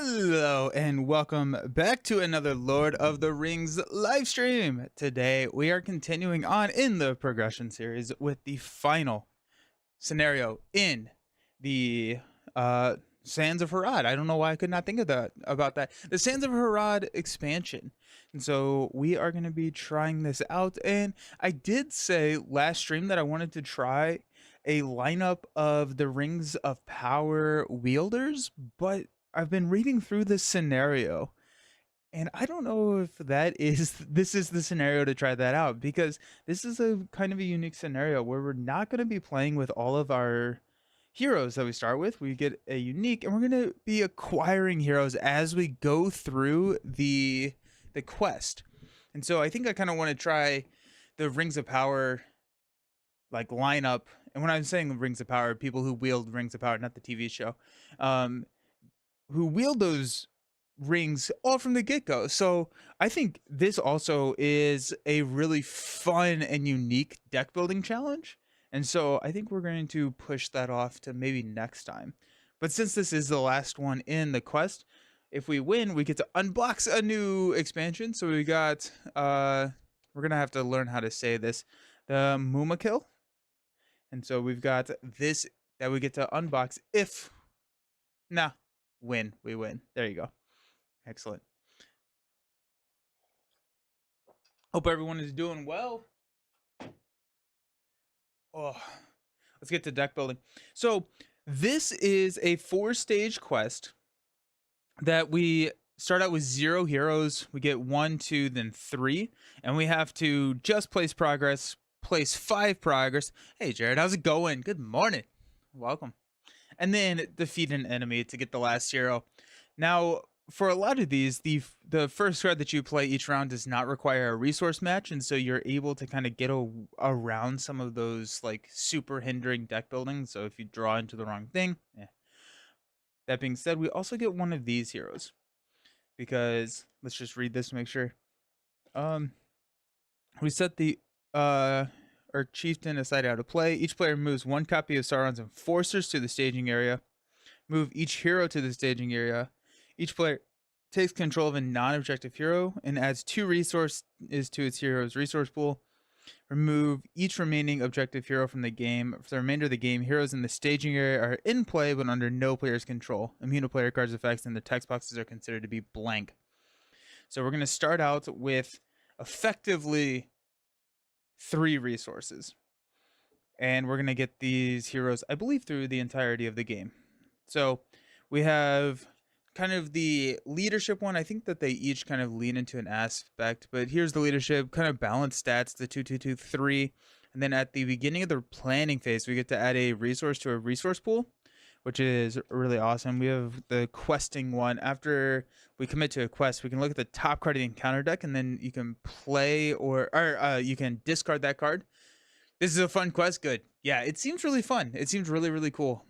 Hello and welcome back to another Lord of the Rings live stream. Today we are continuing on in the progression series with the final scenario in the Sands of Harad. I don't know why I could not think of that about that. The Sands of Harad expansion. And so we are going to be trying this out, and I did say last stream that I wanted to try a lineup of the Rings of Power wielders, but I've been reading through this scenario and I don't know if this is the scenario to try that out, because this is a kind of a unique scenario where we're not going to be playing with all of our heroes that we start with. We get a unique, and we're going to be acquiring heroes as we go through the quest. And so I think I kind of want to try the Rings of Power like lineup. And when I'm saying Rings of Power, people who wield Rings of Power, not the TV show, um, who wield those rings all from the get-go. So I think this also is a really fun and unique deck building challenge. And so I think we're going to push that off to maybe next time. But since this is the last one in the quest, if we win, we get to unbox a new expansion. So we got we're gonna have to learn how to say this. The Mumakil. And so we've got this that we get to unbox if win. We win. There you go. Excellent. Hope everyone is doing well. Oh, let's get to deck building. So this is a 4-stage quest that we start out with 0 heroes. We get 1, 2, then 3, and we have to just place progress, place 5 progress. Hey Jared, how's it going? Good morning. Welcome. And then defeat an enemy to get the last hero. Now, for a lot of these, the first card that you play each round does not require a resource match, and so you're able to kind of get around some of those like super hindering deck building. So if you draw into the wrong thing, That being said, we also get one of these heroes, because let's just read this to make sure. We set the our chieftain aside how to play. Each player moves 1 copy of Sauron's enforcers to the staging area. Move each hero to the staging area. Each player takes control of a non-objective hero and adds 2 resources to its hero's resource pool. Remove each remaining objective hero from the game. For the remainder of the game, heroes in the staging area are in play but under no player's control. Immune to player cards effects, and the text boxes are considered to be blank. So we're going to start out with effectively 3 resources. And we're going to get these heroes, I believe, through the entirety of the game. So we have kind of the leadership one. I think that they each kind of lean into an aspect, but here's the leadership, kind of balanced stats, the 2 2 2 3. And then at the beginning of the planning phase, we get to add a resource to a resource pool, which is really awesome. We have the questing one. After we commit to a quest, we can look at the top card of the encounter deck, and then you can play or you can discard that card. This is a fun quest. Good. Yeah, it seems really fun. It seems really, really cool.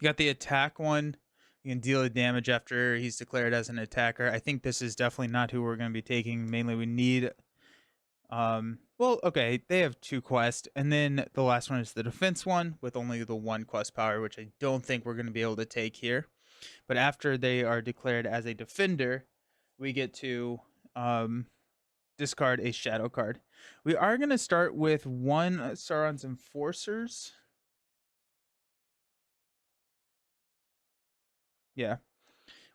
You got the attack one. You can deal damage after he's declared as an attacker. I think this is definitely not who we're going to be taking. Mainly we need well, okay, they have 2 quests, and then the last one is the defense one with only the 1 quest power, which I don't think we're going to be able to take here. But after they are declared as a defender, we get to discard a shadow card. We are going to start with 1 Sauron's enforcers. Yeah.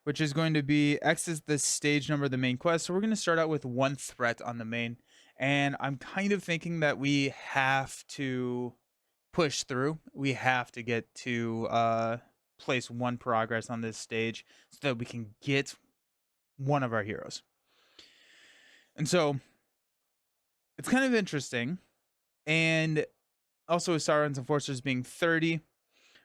Which is going to be X is the stage number of the main quest. So we're going to start out with 1 threat on the main. And I'm kind of thinking that we have to push through. We have to get to place 1 progress on this stage so that we can get one of our heroes. And so it's kind of interesting. And also with Sauron's enforcers being 30,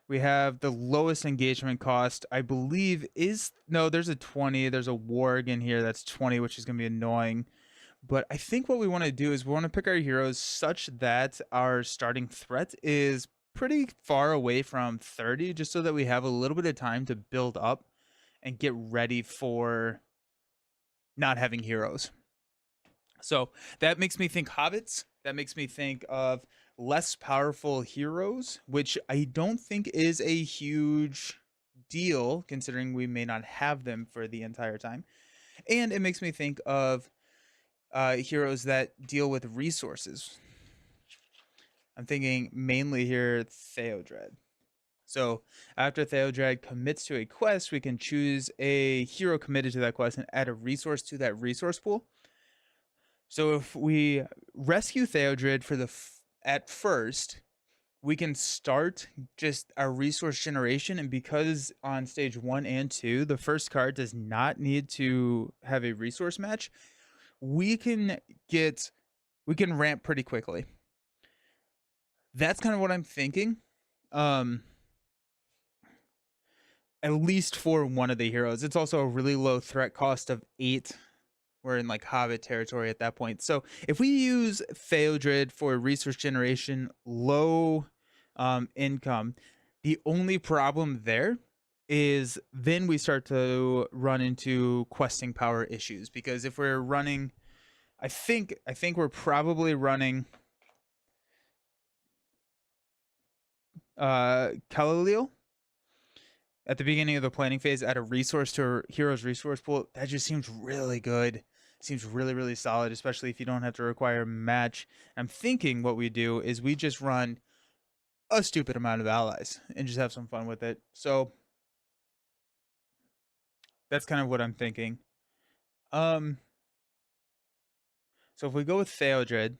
we have the lowest engagement cost, I believe, there's a 20. There's a warg in here that's 20, which is going to be annoying. But I think what we want to do is we want to pick our heroes such that our starting threat is pretty far away from 30, just so that we have a little bit of time to build up and get ready for not having heroes. So that makes me think hobbits. That makes me think of less powerful heroes, which I don't think is a huge deal, considering we may not have them for the entire time. And it makes me think of heroes that deal with resources. I'm thinking mainly here Theodred. So after Theodred commits to a quest, we can choose a hero committed to that quest and add a resource to that resource pool. So if we rescue Theodred at first, we can start just our resource generation, and because on stage 1 and 2 the first card does not need to have a resource match, we can ramp pretty quickly. That's kind of what I'm thinking. At least for one of the heroes. It's also a really low threat cost of 8. We're in like Hobbit territory at that point. So if we use Theodred for resource generation, low income, the only problem there is then we start to run into questing power issues, because if we're running, I think we're probably running Kalaleel at the beginning of the planning phase, add a resource to our hero's resource pool. That just seems really good. Seems really, really solid, especially if you don't have to require a match. I'm thinking what we do is we just run a stupid amount of allies and just have some fun with it. So that's kind of what I'm thinking. So if we go with Theodred,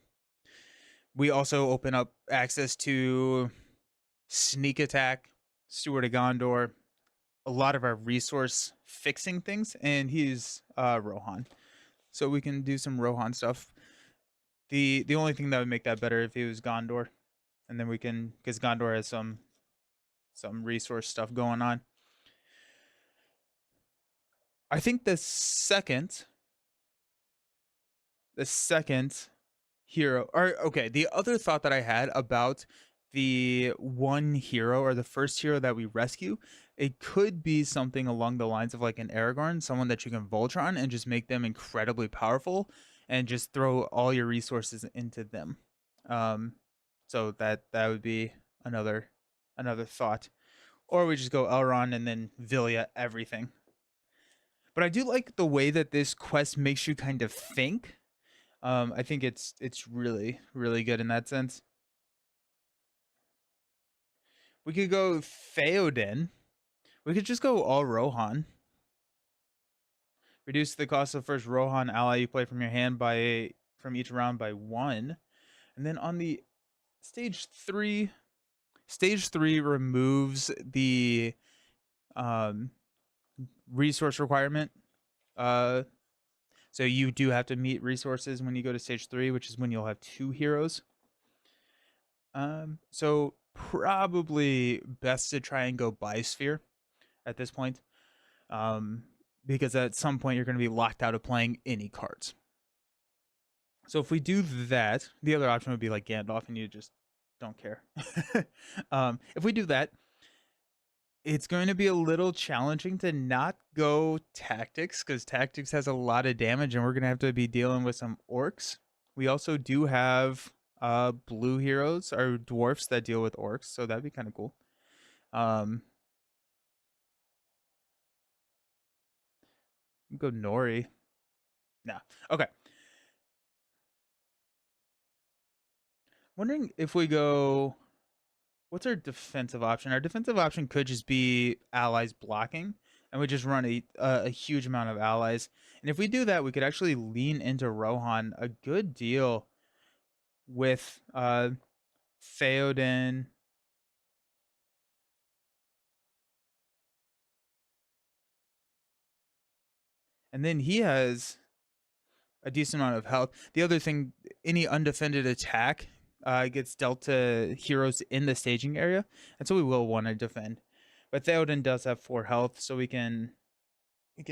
we also open up access to sneak attack, Steward of Gondor, a lot of our resource fixing things, and he's Rohan. So we can do some Rohan stuff. The only thing that would make that better if he was Gondor, and then we can, because Gondor has some resource stuff going on. I think the second hero, or okay, the other thought that I had about the one hero, or the first hero that we rescue, it could be something along the lines of like an Aragorn, someone that you can Voltron and just make them incredibly powerful and just throw all your resources into them. So that would be another thought. Or we just go Elrond and then Vilya everything. But I do like the way that this quest makes you kind of think. I think it's really, really good in that sense. We could go Theoden. We could just go all Rohan. Reduce the cost of first Rohan ally you play from your hand from each round by 1. And then on the stage 3 removes the resource requirement. So you do have to meet resources when you go to stage 3, which is when you'll have 2 heroes. So probably best to try and go Biosphere at this point, because at some point you're going to be locked out of playing any cards. So if we do that, the other option would be like Gandalf, and you just don't care. If we do that, it's going to be a little challenging to not go Tactics, because Tactics has a lot of damage, and we're going to have to be dealing with some orcs. We also do have blue heroes, or dwarfs, that deal with orcs, so that'd be kind of cool. Go Nori. Nah. Okay. Wondering if we go, what's our defensive option? Our defensive option could just be allies blocking, and we just run a huge amount of allies. And if we do that, we could actually lean into Rohan a good deal with Theoden. And then he has a decent amount of health. The other thing, any undefended attack gets dealt to heroes in the staging area, and so we will want to defend. But Theoden does have 4 health, so we can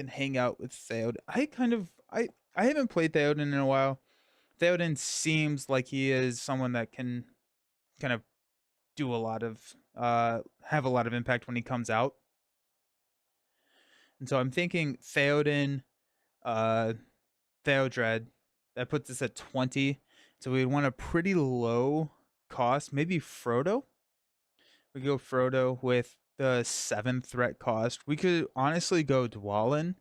hang out with Theoden. I haven't played Theoden in a while. Theoden seems like he is someone that can kind of do a lot of have a lot of impact when he comes out. And so I'm thinking Theoden, Theodred, that puts us at 20. So we want a pretty low cost, maybe Frodo. We go Frodo with the 7 threat cost, we could honestly go Dwalin,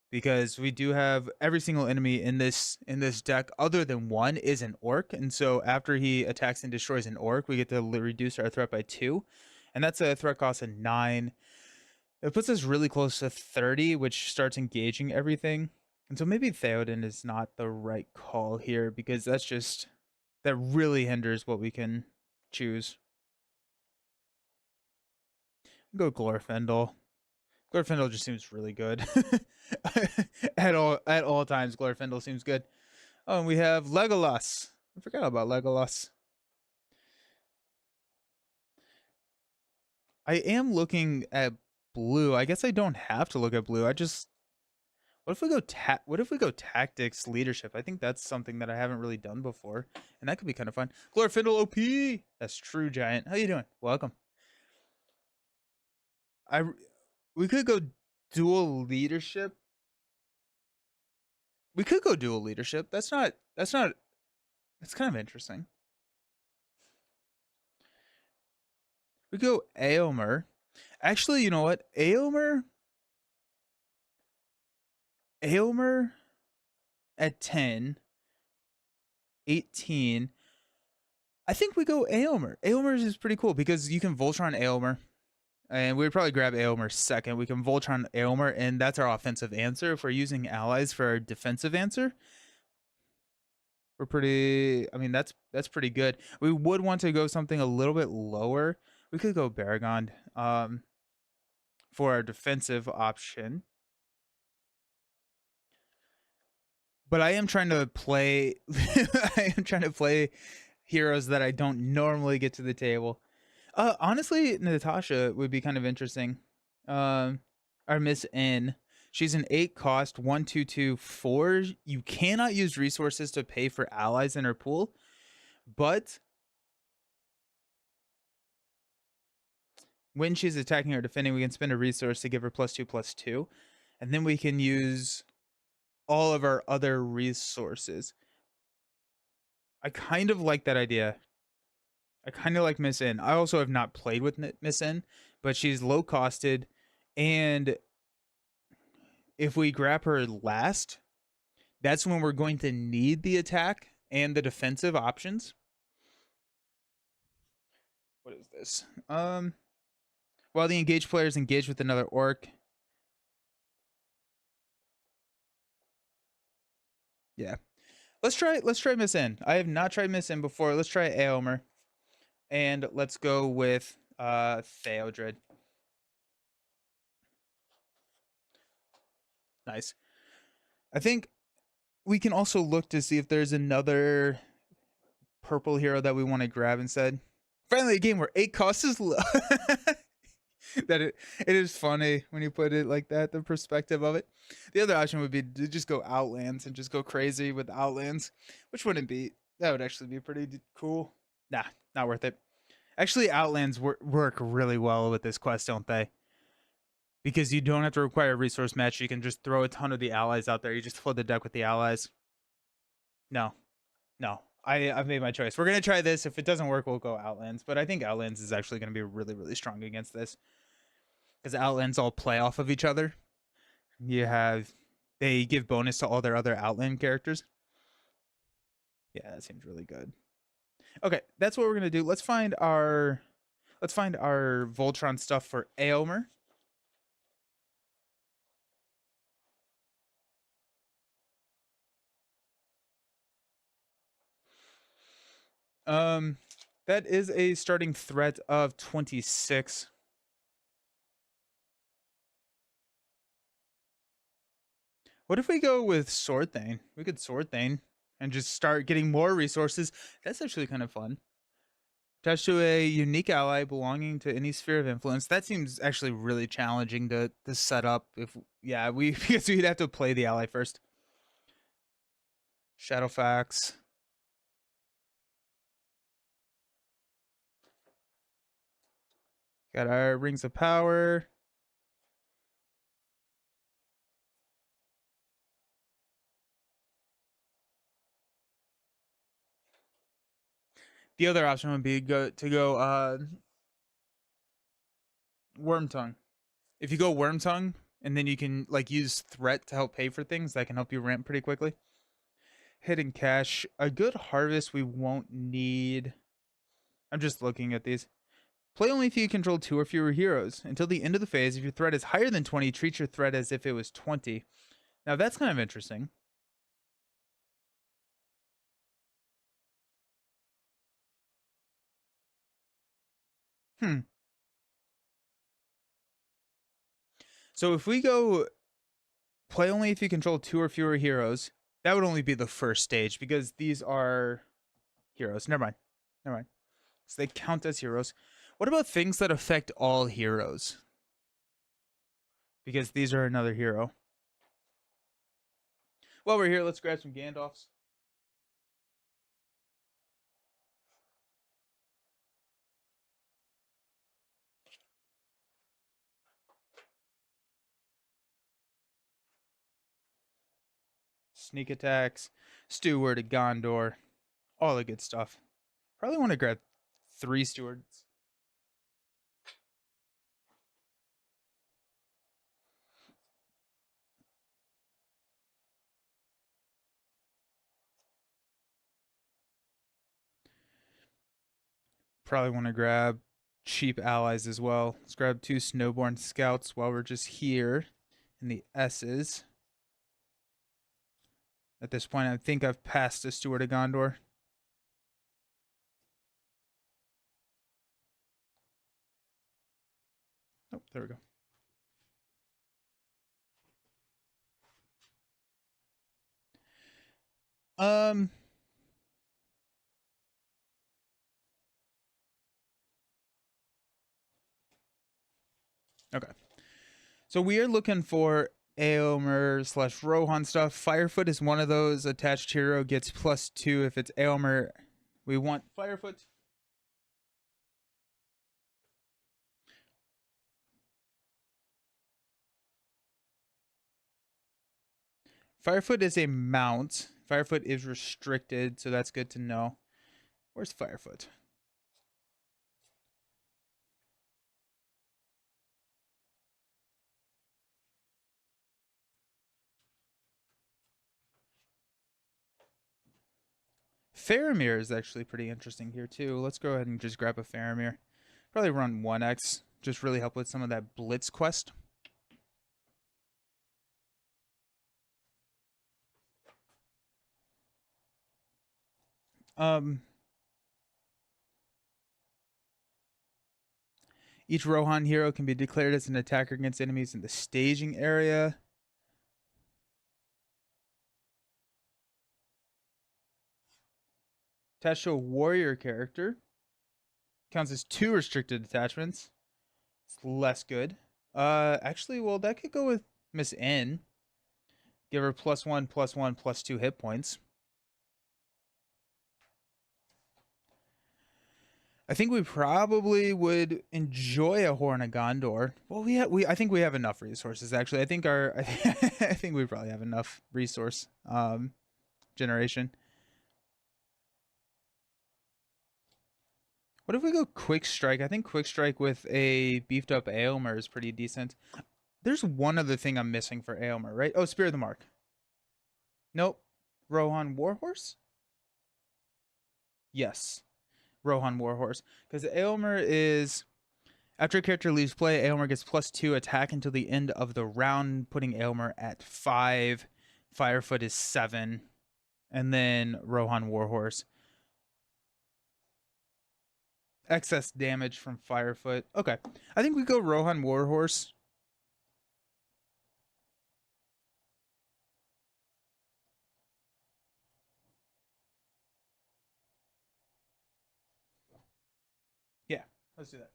because we do have every single enemy in this deck other than one is an orc, and so after he attacks and destroys an orc, we get to reduce our threat by 2, and that's a threat cost of 9. It puts us really close to 30, which starts engaging everything. And so maybe Theoden is not the right call here, because that really hinders what we can choose. Go Glorfindel. Glorfindel just seems really good. At all times, Glorfindel seems good. Oh, and we have Legolas. I forgot about Legolas. I am looking at blue. I guess I don't have to look at blue. What if we go tactics leadership? I think that's something that I haven't really done before, and that could be kind of fun. Glorfindel OP. That's true, Giant. How you doing? Welcome. I we could go dual leadership. We could go dual leadership. That's kind of interesting. We go Aomer. Actually, you know what? Aomer at 10, 18. I think we go Aomer. Aomer is pretty cool because you can Voltron Aomer. And we'd probably grab Aomer second. We can Voltron Aomer, and that's our offensive answer. If we're using allies for our defensive answer, we're pretty. I mean, that's pretty good. We would want to go something a little bit lower. We could go Baragon for our defensive option. But I am trying to play. I am trying to play heroes that I don't normally get to the table. Honestly, Natasha would be kind of interesting. Our Miss N. She's an 8 cost, 1/2/2/4. You cannot use resources to pay for allies in her pool, but when she's attacking or defending, we can spend a resource to give her +2/+2, and then we can use all of our other resources. I kind of like that idea. I kind of like Miss N. I also have not played with Miss N, but she's low costed, and if we grab her last, that's when we're going to need the attack and the defensive options. What is this? While the engaged player is engaged with another orc. Yeah. Let's try Miss N. I have not tried Miss N before. Let's try Aomer. And let's go with Theodred. Nice. I think we can also look to see if there's another purple hero that we want to grab instead. Finally, a game where 8 costs is low. That it is funny when you put it like that, the perspective of it. The other option would be to just go Outlands and just go crazy with Outlands, which wouldn't be, that would actually be pretty cool. Nah, not worth it. Actually, Outlands work really well with this quest, don't they? Because you don't have to require a resource match. You can just throw a ton of the allies out there. You just flood the deck with the allies. No, no. I've made my choice. We're going to try this. If it doesn't work, we'll go Outlands. But I think Outlands is actually going to be really, really strong against this. Because Outlands all play off of each other. They give bonus to all their other Outland characters. Yeah, that seems really good. Okay, that's what we're going to do. Let's find our Voltron stuff for Aomer. That is a starting threat of 26. What if we go with Sword Thane? We could Sword Thane and just start getting more resources. That's actually kind of fun. Attached to a unique ally belonging to any sphere of influence. That seems actually really challenging to set up. Because we'd have to play the ally first. Shadowfax. Got our Rings of Power. The other option would be to go Worm Tongue. If you go Worm Tongue, and then you can like use Threat to help pay for things, that can help you ramp pretty quickly. Hidden Cache. A good harvest we won't need. I'm just looking at these. Play only if you control 2 or fewer heroes. Until the end of the phase, if your threat is higher than 20, treat your threat as if it was 20. Now that's kind of interesting. So if we go play only if you control 2 or fewer heroes, that would only be the first stage because these are heroes. Never mind. Never mind. So they count as heroes. What about things that affect all heroes? Because these are another hero. While we're here, let's grab some Gandalfs. Sneak attacks, Steward of Gondor, all the good stuff. Probably want to grab 3 stewards. Probably want to grab cheap allies as well. Let's grab 2 snowborn scouts while we're just here in the S's. At this point, I think I've passed the Steward of Gondor. Oh, there we go. Um, okay. So we are looking for Aylmer / Rohan stuff. Firefoot is one of those. Attached hero gets +2 if it's Aylmer. We want Firefoot. Firefoot is a mount. Firefoot is restricted, so that's good to know. Where's Firefoot? Faramir is actually pretty interesting here too. Let's go ahead and just grab a Faramir. Probably run 1x. Just really help with some of that Blitz quest. Each Rohan hero can be declared as an attacker against enemies in the staging area. Attached to a warrior character. Counts as 2 restricted attachments. It's less good. Actually, well, that could go with Miss N. Give her +1/+1/+2 hit points. I think we probably would enjoy a Horn of Gondor. Well, I think we have enough resources. Actually, I think I think we probably have enough resource generation. What if we go Quick Strike? I think Quick Strike with a beefed up Aylmer is pretty decent. There's one other thing I'm missing for Aylmer, right? Oh, Spear of the Mark. Nope. Rohan Warhorse? Yes. Rohan Warhorse. Because Aylmer is... After a character leaves play, Aylmer gets +2 attack until the end of the round, putting Aylmer at 5. Firefoot is 7. And then Rohan Warhorse. Excess damage from Firefoot. Okay. I think we go Rohan Warhorse. Yeah, let's do that.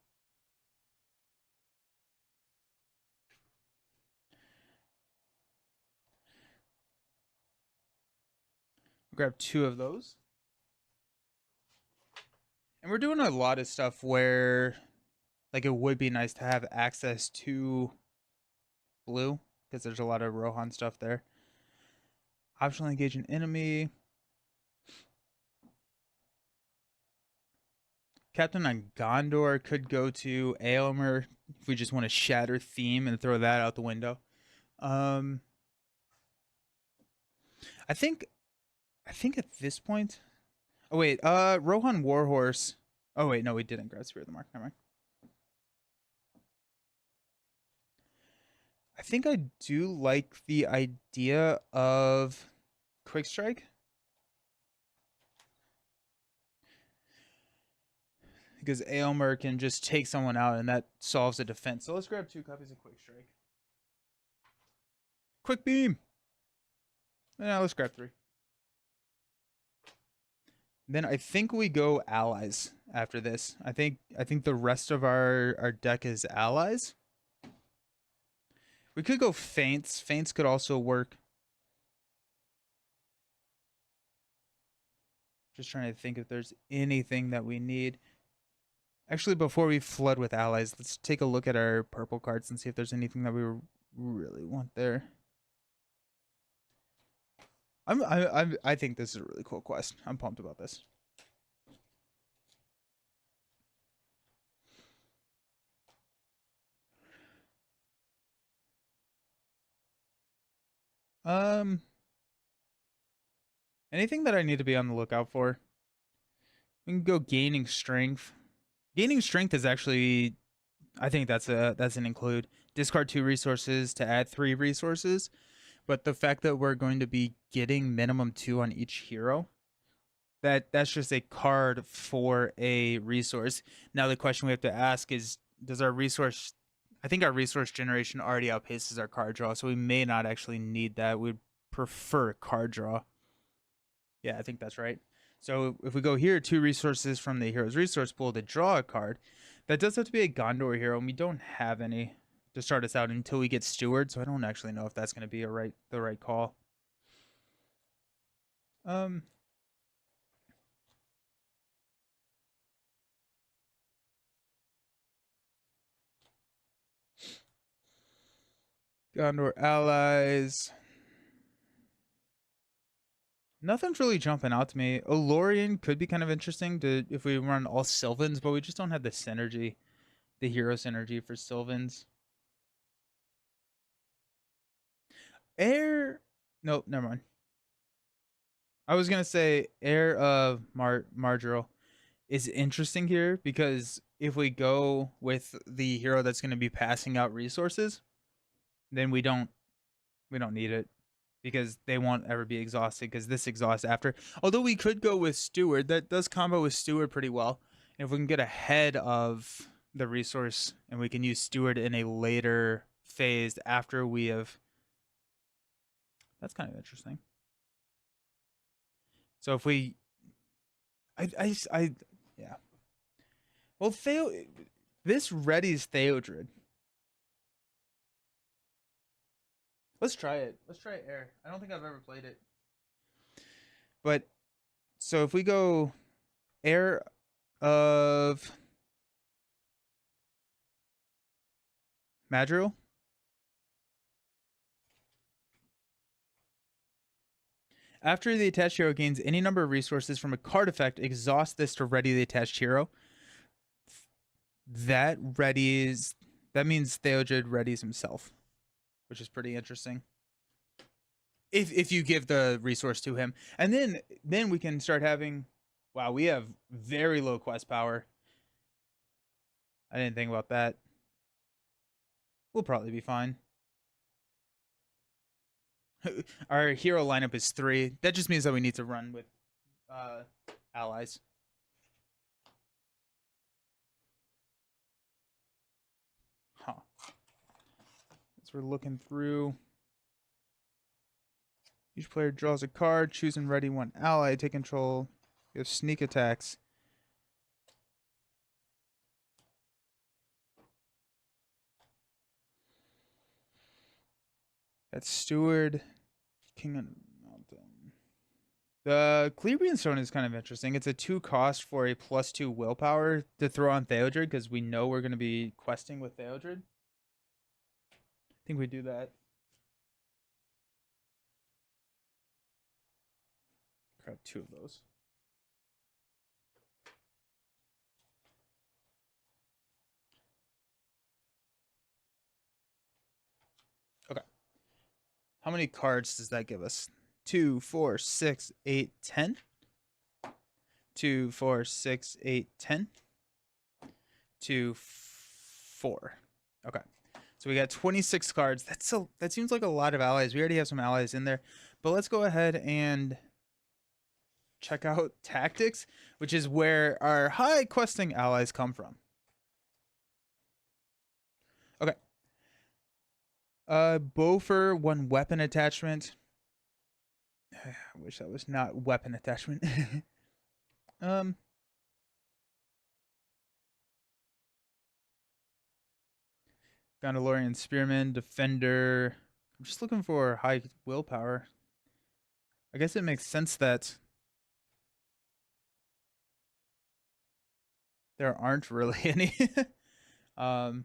We'll grab 2 of those. And we're doing a lot of stuff where like it would be nice to have access to blue because there's a lot of Rohan stuff there. Optionally engage an enemy. Captain on Gondor could go to Aylmer if we just want to shatter theme and throw that out the window. Um, I think at this point. Oh wait, Rohan Warhorse. Oh wait, no, we didn't grab Spirit of the Mark. Never mind. I think I do like the idea of Quick Strike. Because Aylmer can just take someone out and that solves the defense. So let's grab 2 copies of Quick Strike. Quick Beam! Yeah, let's grab 3. Then I think we go allies after this. I think the rest of our deck is allies. We could go feints. Feints could also work. Just trying to think if there's anything that we need. Actually, before we flood with allies, let's take a look at our purple cards and see if there's anything that we really want there. I think this is a really cool quest. I'm pumped about this. Anything that I need to be on the lookout for? We can go gaining strength. Gaining strength is actually, I think that's an include. Discard 2 resources to add 3 resources, but the fact that we're going to be getting minimum 2 on each hero, that's just a card for a resource. Now the question we have to ask is, does our resource? I think our resource generation already outpaces our card draw, so we may not actually need that. We'd prefer card draw. Yeah, I think that's right. So if we go here, 2 resources from the hero's resource pool to draw a card, that does have to be a Gondor hero, and we don't have any to start us out until we get Steward, so I don't actually know if that's going to be the right call. Gondor allies. Nothing's really jumping out to me. Olorian could be kind of interesting to if we run all Sylvans, but we just don't have the synergy, the hero synergy for Sylvans. Heir. Nope, never mind. I was gonna say Heir of Mordor is interesting here because if we go with the hero that's going to be passing out resources, then we don't need it because they won't ever be exhausted because this exhausts after. Although we could go with Steward, that does combo with Steward pretty well. And if we can get ahead of the resource and we can use Steward in a later phase after we have, that's kind of interesting. So if we, yeah. Well, this readies Theodred. Let's try it. Let's try Air. I don't think I've ever played it. But so if we go Heir of Madrigal. After the attached hero gains any number of resources from a card effect, exhaust this to ready the attached hero. That means Theodred readies himself, which is pretty interesting. If you give the resource to him, and then we can start having. Wow, we have very low quest power. I didn't think about that. We'll probably be fine. Our hero lineup is 3. That just means that we need to run with allies. Huh. As we're looking through, each player draws a card, choose and ready 1 ally, take control. You have sneak attacks. That's Steward, King on Mountain. The Clebrian Stone is kind of interesting. It's a 2 cost for a +2 willpower to throw on Theodred because we know we're going to be questing with Theodred. I think we do that. Grab 2 of those. How many cards does that give us? 2, 4, 6, 8, 10. 2, 4, 6, 8, 10. 2, 4. Okay. So we got 26 cards. That seems like a lot of allies. We already have some allies in there. But let's go ahead and check out tactics, which is where our high questing allies come from. Okay. Bow for 1 weapon attachment. I wish that was not weapon attachment. Gondalorian Spearman, Defender. I'm just looking for high willpower. I guess it makes sense that there aren't really any. um,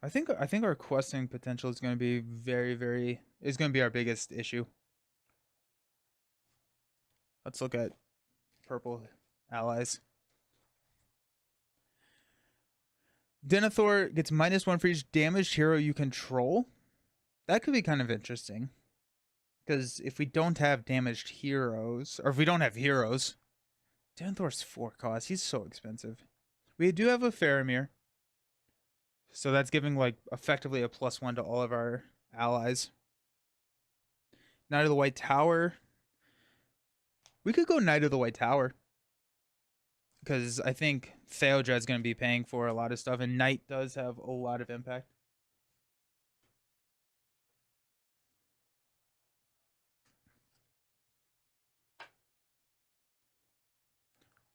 I think our questing potential is going to be is going to be our biggest issue. Let's look at purple allies. Denethor gets -1 for each damaged hero you control. That could be kind of interesting. Because if we don't have damaged heroes, or if we don't have heroes, Denethor's 4 cost. He's so expensive. We do have a Faramir. So that's giving like effectively a +1 to all of our allies. Knight of the White Tower. We could go Knight of the White Tower. Because I think Theodred's going to be paying for a lot of stuff, and Knight does have a lot of impact.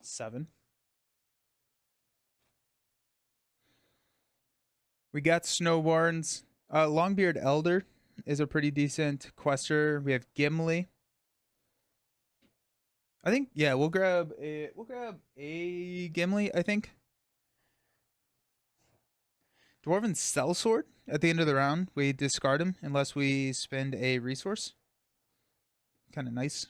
Seven. We got Snowbarns. Longbeard Elder is a pretty decent quester. We have Gimli. I think we'll grab a Gimli, I think. Dwarven Sellsword at the end of the round. We discard him unless we spend a resource. Kind of nice.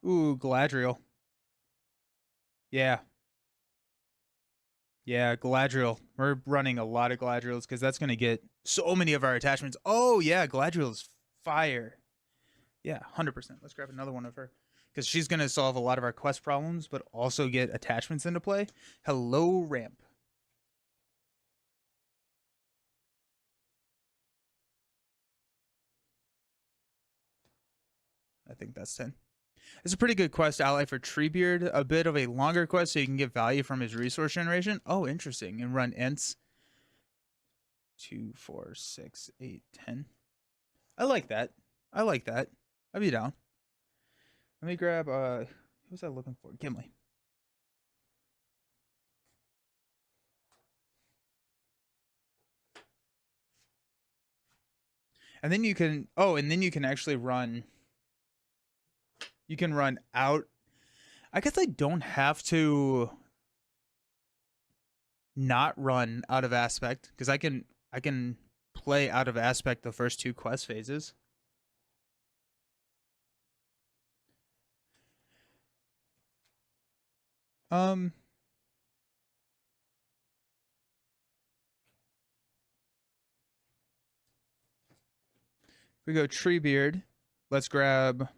Ooh, Galadriel. Yeah. Yeah, Galadriel. We're running a lot of Galadriels because that's going to get so many of our attachments. Oh, yeah, Galadriel's fire. Yeah, 100%. Let's grab another one of her because she's going to solve a lot of our quest problems, but also get attachments into play. Hello, Ramp. I think that's 10. It's a pretty good quest ally for Treebeard. A bit of a longer quest so you can get value from his resource generation. Oh, interesting. And run Ents. 2, 4, 6, 8, 10. I like that. I like that. I'd be down. Let me grab who was I looking for? Gimli. And then you can actually run. You can run out. I guess I don't have to not run out of aspect because I can play out of aspect the first 2 quest phases. We go Treebeard. Let's grab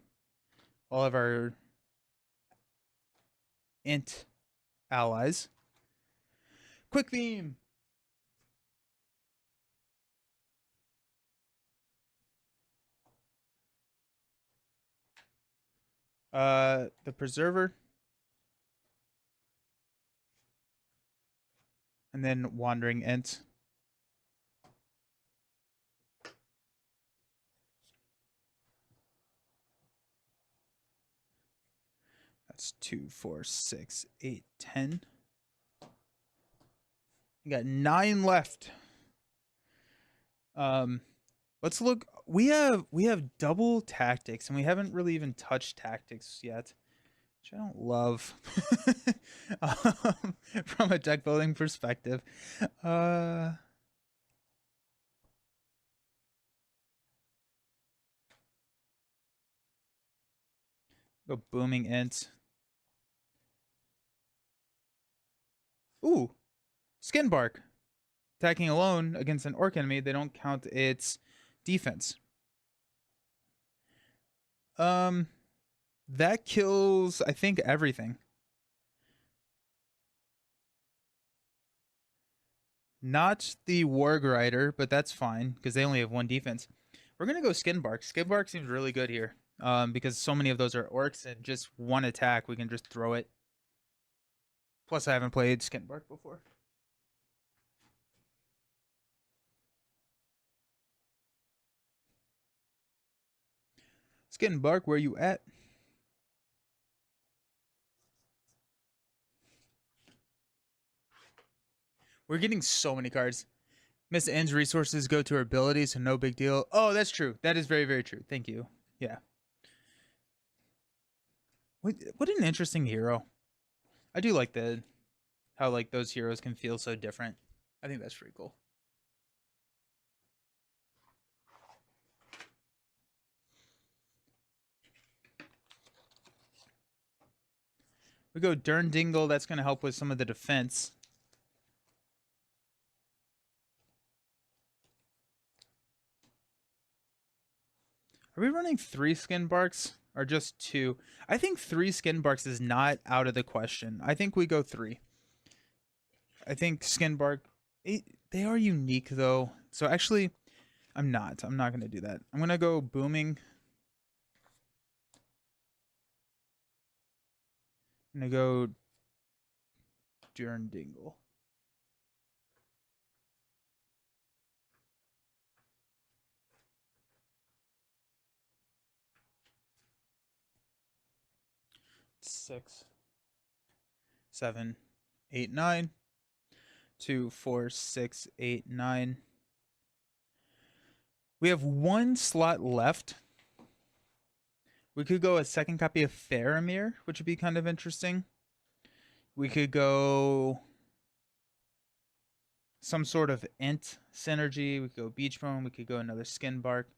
all of our int allies. Quick theme. The Preserver. And then Wandering Ent. That's 2, 4, 6, 8, 10. You got 9 left. Let's look. We have double tactics, and we haven't really even touched tactics yet. which I don't love from a deck building perspective. Go booming int. Ooh, skin bark. Attacking alone against an orc enemy, they don't count its defense. That kills, I think, everything. Not the Warg Rider, but that's fine because they only have 1 defense. We're gonna go Skinbark. Skinbark seems really good here, because so many of those are orcs, and just 1 attack we can just throw it. Plus, I haven't played Skinbark before. Skinbark, where you at? We're getting so many cards. Miss N's resources go to her abilities, so no big deal. Oh, that's true. That is very, very true. Thank you. Yeah. What an interesting hero. I do like how like those heroes can feel so different. I think that's pretty cool. We go Dern Dingle. That's going to help with some of the defense. Are we running 3 skin barks or just 2? I think 3 skin barks is not out of the question. I think we go 3. I think skin bark, they are unique though. So actually, I'm not going to do that. I'm going to go booming. I'm going to go Dern Dingle. Six, 7, 8, 9. 2, 4, 6, 8, 9. We have 1 slot left. We could go a second copy of Faramir, which would be kind of interesting. We could go some sort of int synergy. We could go Beach Bone. We could go another Skin Bark.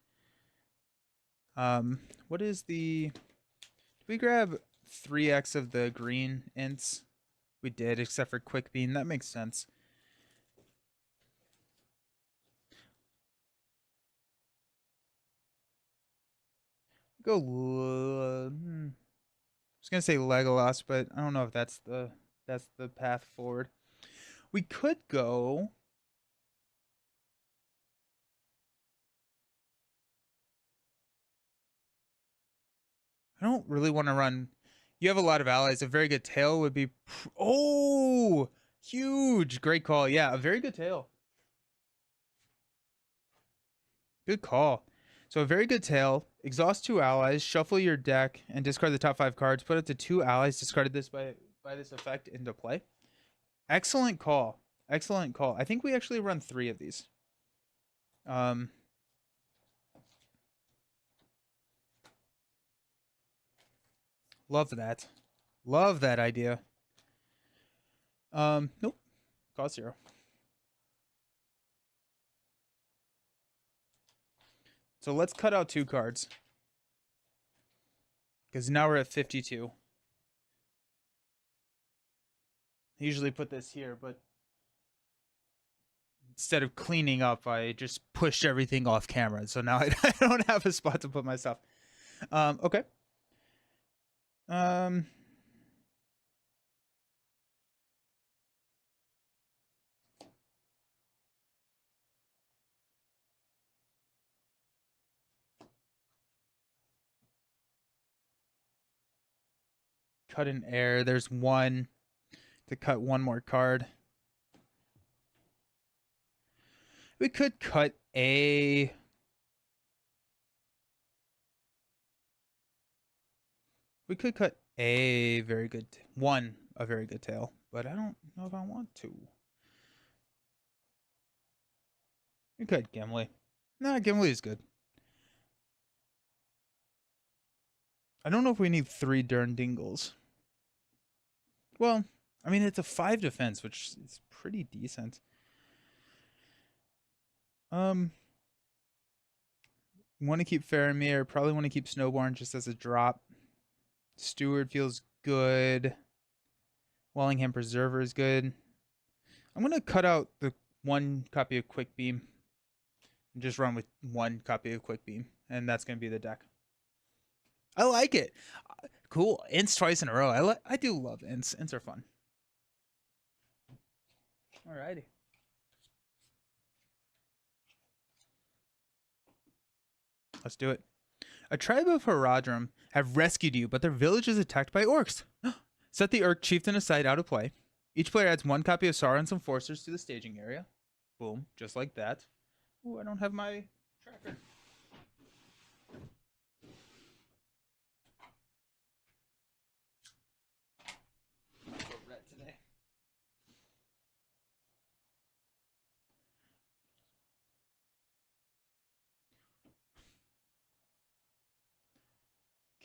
What is the... Did we grab 3x of the green ints? We did, except for Quick Bean. That makes sense. Go... I was gonna say Legolas, but I don't know if that's the path forward. We could go... I don't really want to run... You have a lot of allies. A very good tail would be... Oh! Huge! Great call. Yeah, a very good tail. Good call. So a very good tail. Exhaust 2 allies. Shuffle your deck and discard the top 5 cards. Put up to 2 allies discarded this by this effect into play. Excellent call. Excellent call. I think we actually run 3 of these. Love that. Love that idea. Nope. Cost 0. So let's cut out 2 cards. Because now we're at 52. I usually put this here, but instead of cleaning up, I just pushed everything off camera. So now I don't have a spot to put my stuff. Okay. Cut an air. There's 1 to cut 1 more card. We could cut a... We could cut a very good... a very good tail. But I don't know if I want to. We could Gimli. Nah, Gimli is good. I don't know if we need 3 Dern Dingles. Well, I mean, it's a 5 defense, which is pretty decent. Want to keep Faramir. Probably want to keep Snowborn just as a drop. Steward feels good. Wellingham Preserver is good. I'm going to cut out the 1 copy of Quick Beam and just run with 1 copy of Quick Beam, and that's going to be the deck. I like it. Cool. Ints twice in a row. I do love ints. Ints are fun. Alrighty. Let's do it. A tribe of Haradrim have rescued you, but their village is attacked by orcs. Set the Orc Chieftain aside out of play. Each player adds 1 copy of Sauron's Enforcers to the staging area. Boom, just like that. Ooh, I don't have my tracker. I'm so red today.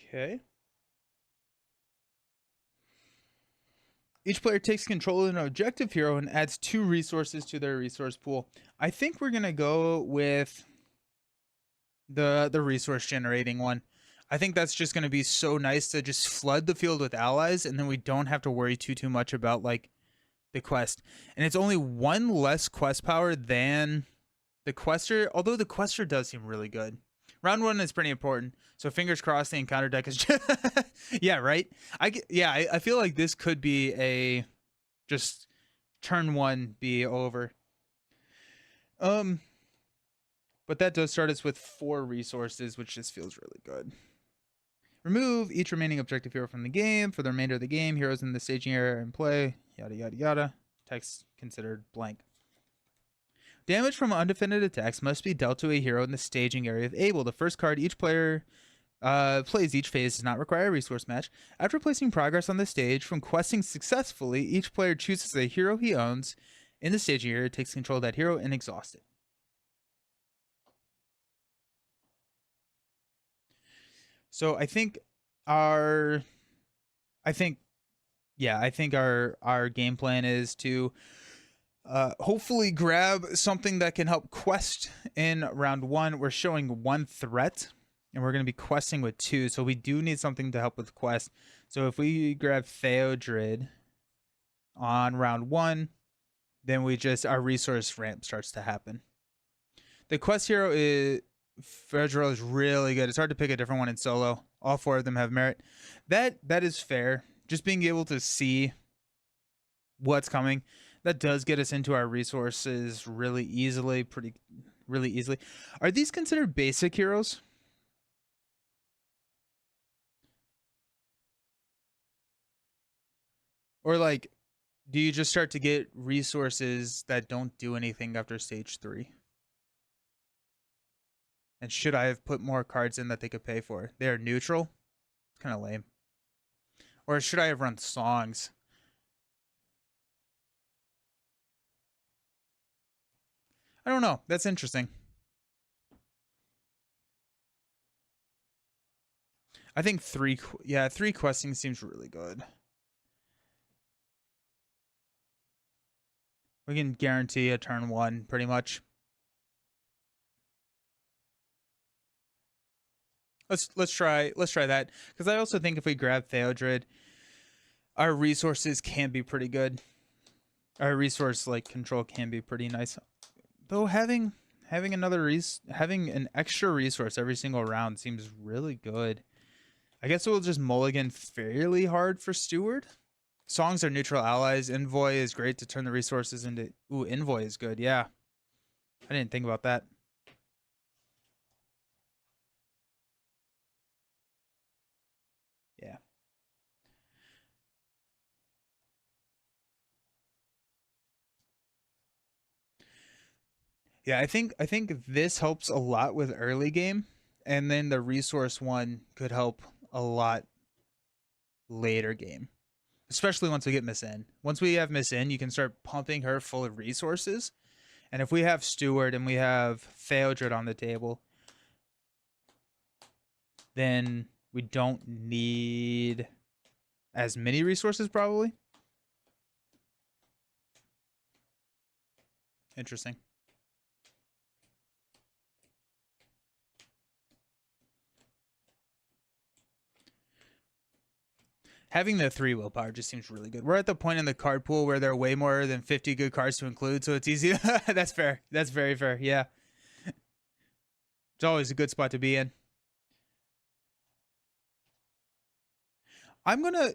Okay. Each player takes control of an objective hero and adds 2 resources to their resource pool. I think we're gonna go with the resource generating one. I think that's just gonna be so nice to just flood the field with allies, and then we don't have to worry too much about like the quest. And it's only 1 less quest power than the quester, although the quester does seem really good. Round 1 is pretty important, so fingers crossed the encounter deck is just yeah, right? I feel like this could be a just turn 1 be over. But that does start us with 4 resources, which just feels really good. Remove each remaining objective hero from the game. For the remainder of the game, heroes in the staging area are in play. Yada yada yada. Text considered blank. Damage from undefended attacks must be dealt to a hero in the staging area if able. The first card each player plays each phase does not require a resource match. After placing progress on the stage from questing successfully, each player chooses a hero he owns in the staging area, takes control of that hero, and exhausts it. So I think our game plan is to hopefully grab something that can help quest in round 1. We're showing 1 threat, and we're going to be questing with 2, so we do need something to help with quest. So if we grab Theodred on round 1, then our resource ramp starts to happen. The quest hero is Federal is really good. It's hard to pick a different one in solo. All 4 of them have merit. That is fair. Just being able to see what's coming, that does get us into our resources really easily. Are these considered basic heroes? Or like, do you just start to get resources that don't do anything after stage 3? And should I have put more cards in that they could pay for? They're neutral? Kind of lame. Or should I have run songs? I don't know. That's interesting. I think 3 questing seems really good. We can guarantee a turn 1 pretty much. Let's try that, because I also think if we grab Theodred, our resources can be pretty good. Our resource like control can be pretty nice. Though having an extra resource every single round seems really good. I guess we'll just mulligan fairly hard for Steward. Songs are neutral allies. Envoy is great to turn the resources into... Ooh, Envoy is good, yeah. I didn't think about that. Yeah. Yeah, I think this helps a lot with early game, and then the resource one could help a lot later game. Especially once we get Miss N. Once we have Miss N, you can start pumping her full of resources. And if we have Steward and we have Theodred on the table, then we don't need as many resources probably. Interesting. Having the 3 willpower just seems really good. We're at the point in the card pool where there are way more than 50 good cards to include, so it's easy. That's fair. That's very fair. Yeah. It's always a good spot to be in. I'm gonna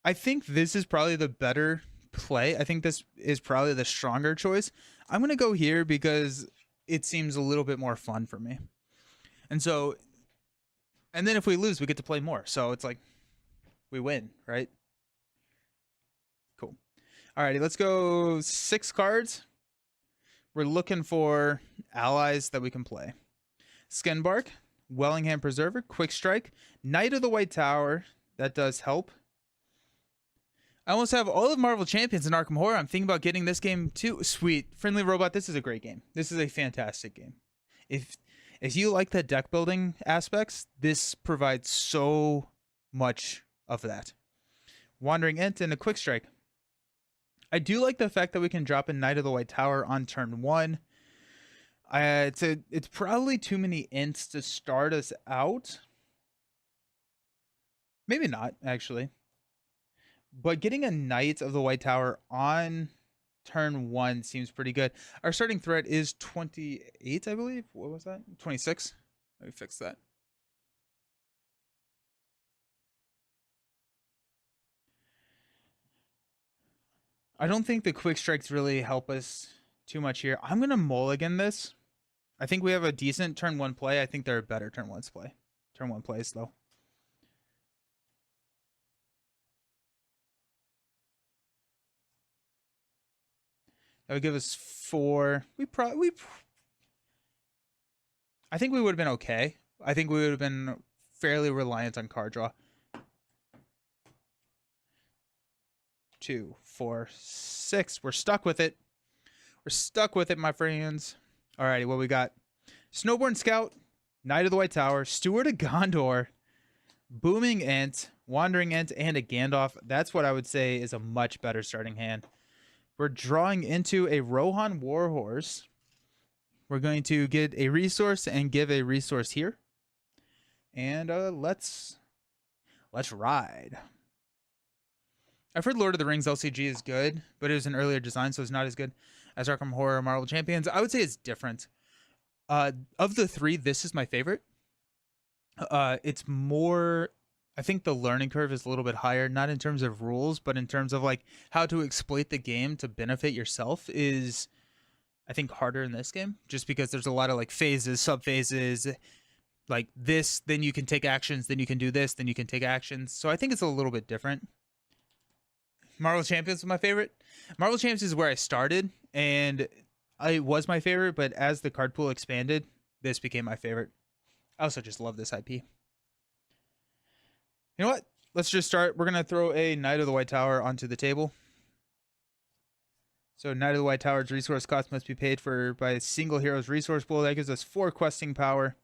I think this is probably the better play. I think this is probably the stronger choice. I'm gonna go here because it seems a little bit more fun for me. And so, and then if we lose, we get to play more. So it's like we win, right? Cool. Alrighty, let's go 6 cards. We're looking for allies that we can play. Skinbark, Wellingham Preserver, Quick Strike, Knight of the White Tower. That does help. I almost have all of Marvel Champions in Arkham Horror. I'm thinking about getting this game too. Sweet. Friendly Robot, this is a great game. This is a fantastic game. If you like the deck building aspects, this provides so much of that. Wandering Ent and a Quick Strike. I do like the fact that we can drop a Knight of the White Tower on turn 1. It's probably too many Ints to start us out. Maybe not, actually. But getting a Knight of the White Tower on turn 1 seems pretty good. Our starting threat is 28, I believe. What was that? 26? Let me fix that. I don't think the quick strikes really help us too much here. I'm going to mulligan this. I think we have a decent turn 1 play. I think they're a better turn 1 play. Turn 1 plays, though. That would give us 4. I think we would have been okay. I think we would have been fairly reliant on card draw. 2, 4, 6. We're stuck with it. We're stuck with it, my friends. Alrighty, what we got? Snowborn Scout, Knight of the White Tower, Steward of Gondor, Booming Ent, Wandering Ent, and a Gandalf. That's what I would say is a much better starting hand. We're drawing into a Rohan Warhorse. We're going to get a resource and give a resource here. And let's ride. I've heard Lord of the Rings LCG is good, but it was an earlier design, so it's not as good as Arkham Horror Marvel Champions. I would say it's different. Of the 3, this is my favorite. It's more... I think the learning curve is a little bit higher, not in terms of rules, but in terms of like how to exploit the game to benefit yourself is, I think, harder in this game, just because there's a lot of like phases, sub-phases, like this, then you can take actions, then you can do this, then you can take actions. So I think it's a little bit different. Marvel Champions was my favorite. Marvel Champions is where I started, and it was my favorite, but as the card pool expanded, this became my favorite. I also just love this IP. You know what? Let's just start. We're going to throw a Knight of the White Tower onto the table. So Knight of the White Tower's resource cost must be paid for by a single hero's resource pool. That gives us 4 questing power.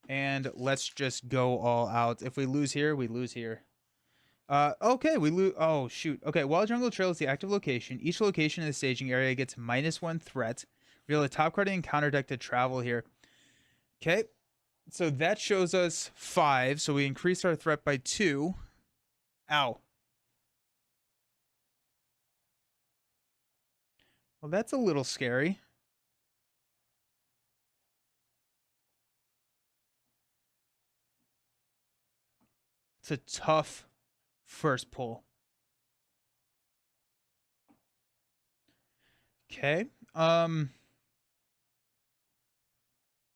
And let's just go all out. If we lose here, we lose here. Okay, we lose. Oh, shoot. Okay, while Jungle Trail is the active location, each location in the staging area gets -1 threat. Reveal a top card and counter deck to travel here. Okay. So that shows us 5. So we increase our threat by 2. Ow. Well, that's a little scary. It's a tough first pull. Okay.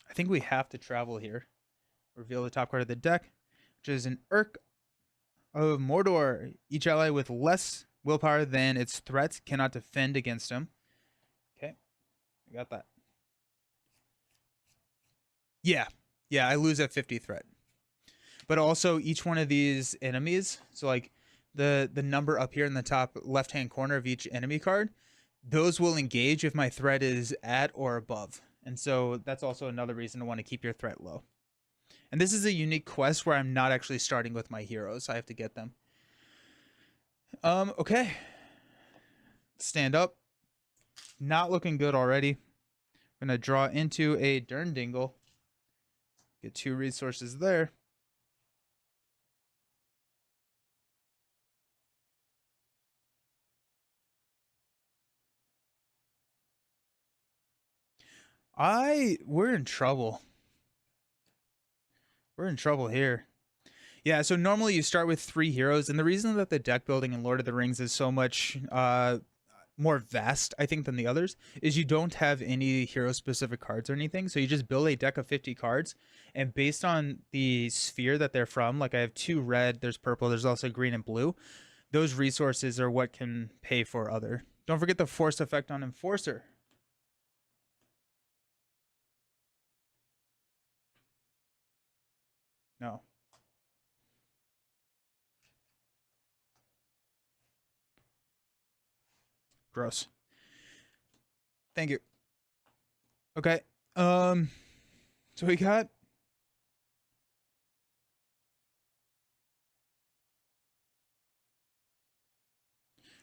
I think we have to travel here. Reveal the top card of the deck, which is an Urk of Mordor. Each ally with less willpower than its threat cannot defend against him. Okay. I got that. Yeah. Yeah, I lose at 50 threat. But also each one of these enemies, so like the number up here in the top left-hand corner of each enemy card, those will engage if my threat is at or above. And so that's also another reason to want to keep your threat low. And this is a unique quest where I'm not actually starting with my heroes. I have to get them. Okay. Stand up. not looking good already. I'm going to draw into a Dirndingle. Get 2 resources there. We're in trouble. We're in trouble here. Yeah, so normally you start with 3 heroes, and the reason that the deck building in Lord of the Rings is so much more vast, I think, than the others, is you don't have any hero-specific cards or anything, so you just build a deck of 50 cards, and based on the sphere that they're from, like I have 2 red, there's purple, there's also green and blue, those resources are what can pay for other. Don't forget the force effect on Enforcer. No. Gross. Thank you. Okay. So we got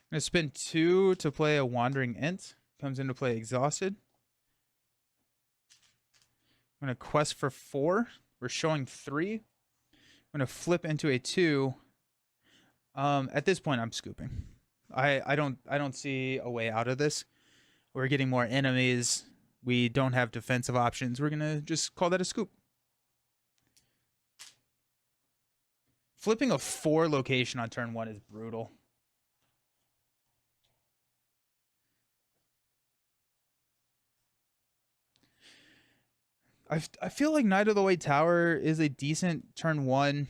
I'm gonna spend 2 to play a Wandering Ent. Comes into play exhausted. I'm gonna quest for 4. We're showing 3. I'm gonna flip into a 2. At this point, I'm scooping. I don't see a way out of this. We're getting more enemies. We don't have defensive options. We're gonna just call that a scoop. Flipping a 4 location on turn 1 is brutal. I feel like Knight of the White Tower is a decent turn 1.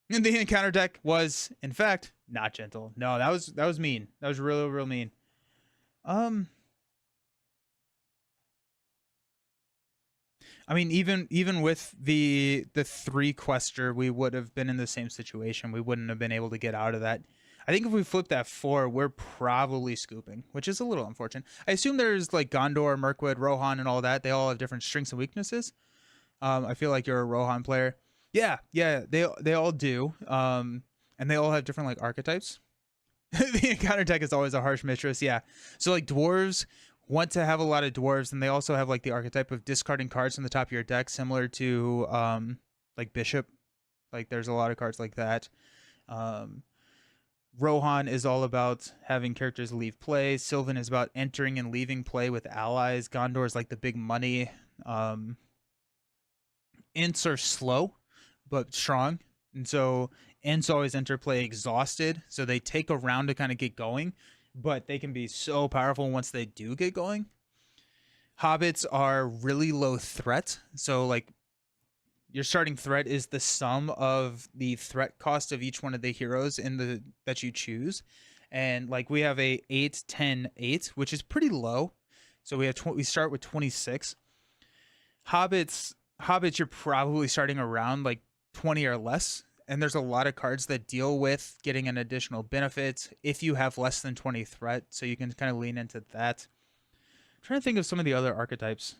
And the encounter deck was, in fact, not gentle. No, that was mean. That was real mean. I mean, even with the 3 quester, we would have been in the same situation. We wouldn't have been able to get out of that. I think if we flip that 4, we're probably scooping, which is a little unfortunate. I assume there's like Gondor, Mirkwood, Rohan, and all that. They all have different strengths and weaknesses. I feel like you're a Rohan player. Yeah, they all do. And they all have different like archetypes. The encounter deck is always a harsh mistress. Yeah. So like dwarves want to have a lot of dwarves, and they also have like the archetype of discarding cards from the top of your deck, similar to like bishop. Like there's a lot of cards like that. Rohan is all about having characters leave play. Sylvan is about entering and leaving play with allies. Gondor is like the big money. Ints are slow but strong, and so Ints always enter play exhausted, so they take a round to kind of get going, but they can be so powerful once they do get going. Hobbits are really low threat, so like your starting threat is the sum of the threat cost of each one of the heroes in the that you choose, and like we have a 8 10 8, which is pretty low, so we start with 26. Hobbits, you're probably starting around like 20 or less, and there's a lot of cards that deal with getting an additional benefit if you have less than 20 threat, so you can kind of lean into that. I'm trying to think of some of the other archetypes.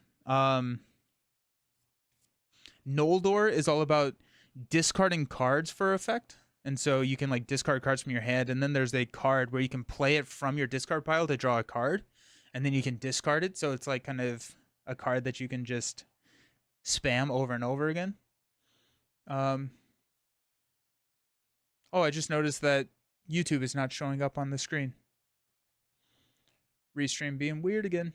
Noldor is all about discarding cards for effect, and so you can like discard cards from your hand, and then there's a card where you can play it from your discard pile to draw a card, and then you can discard it, so it's like kind of a card that you can just spam over and over again. Oh, I just noticed that YouTube is not showing up on the screen. Restream being weird again.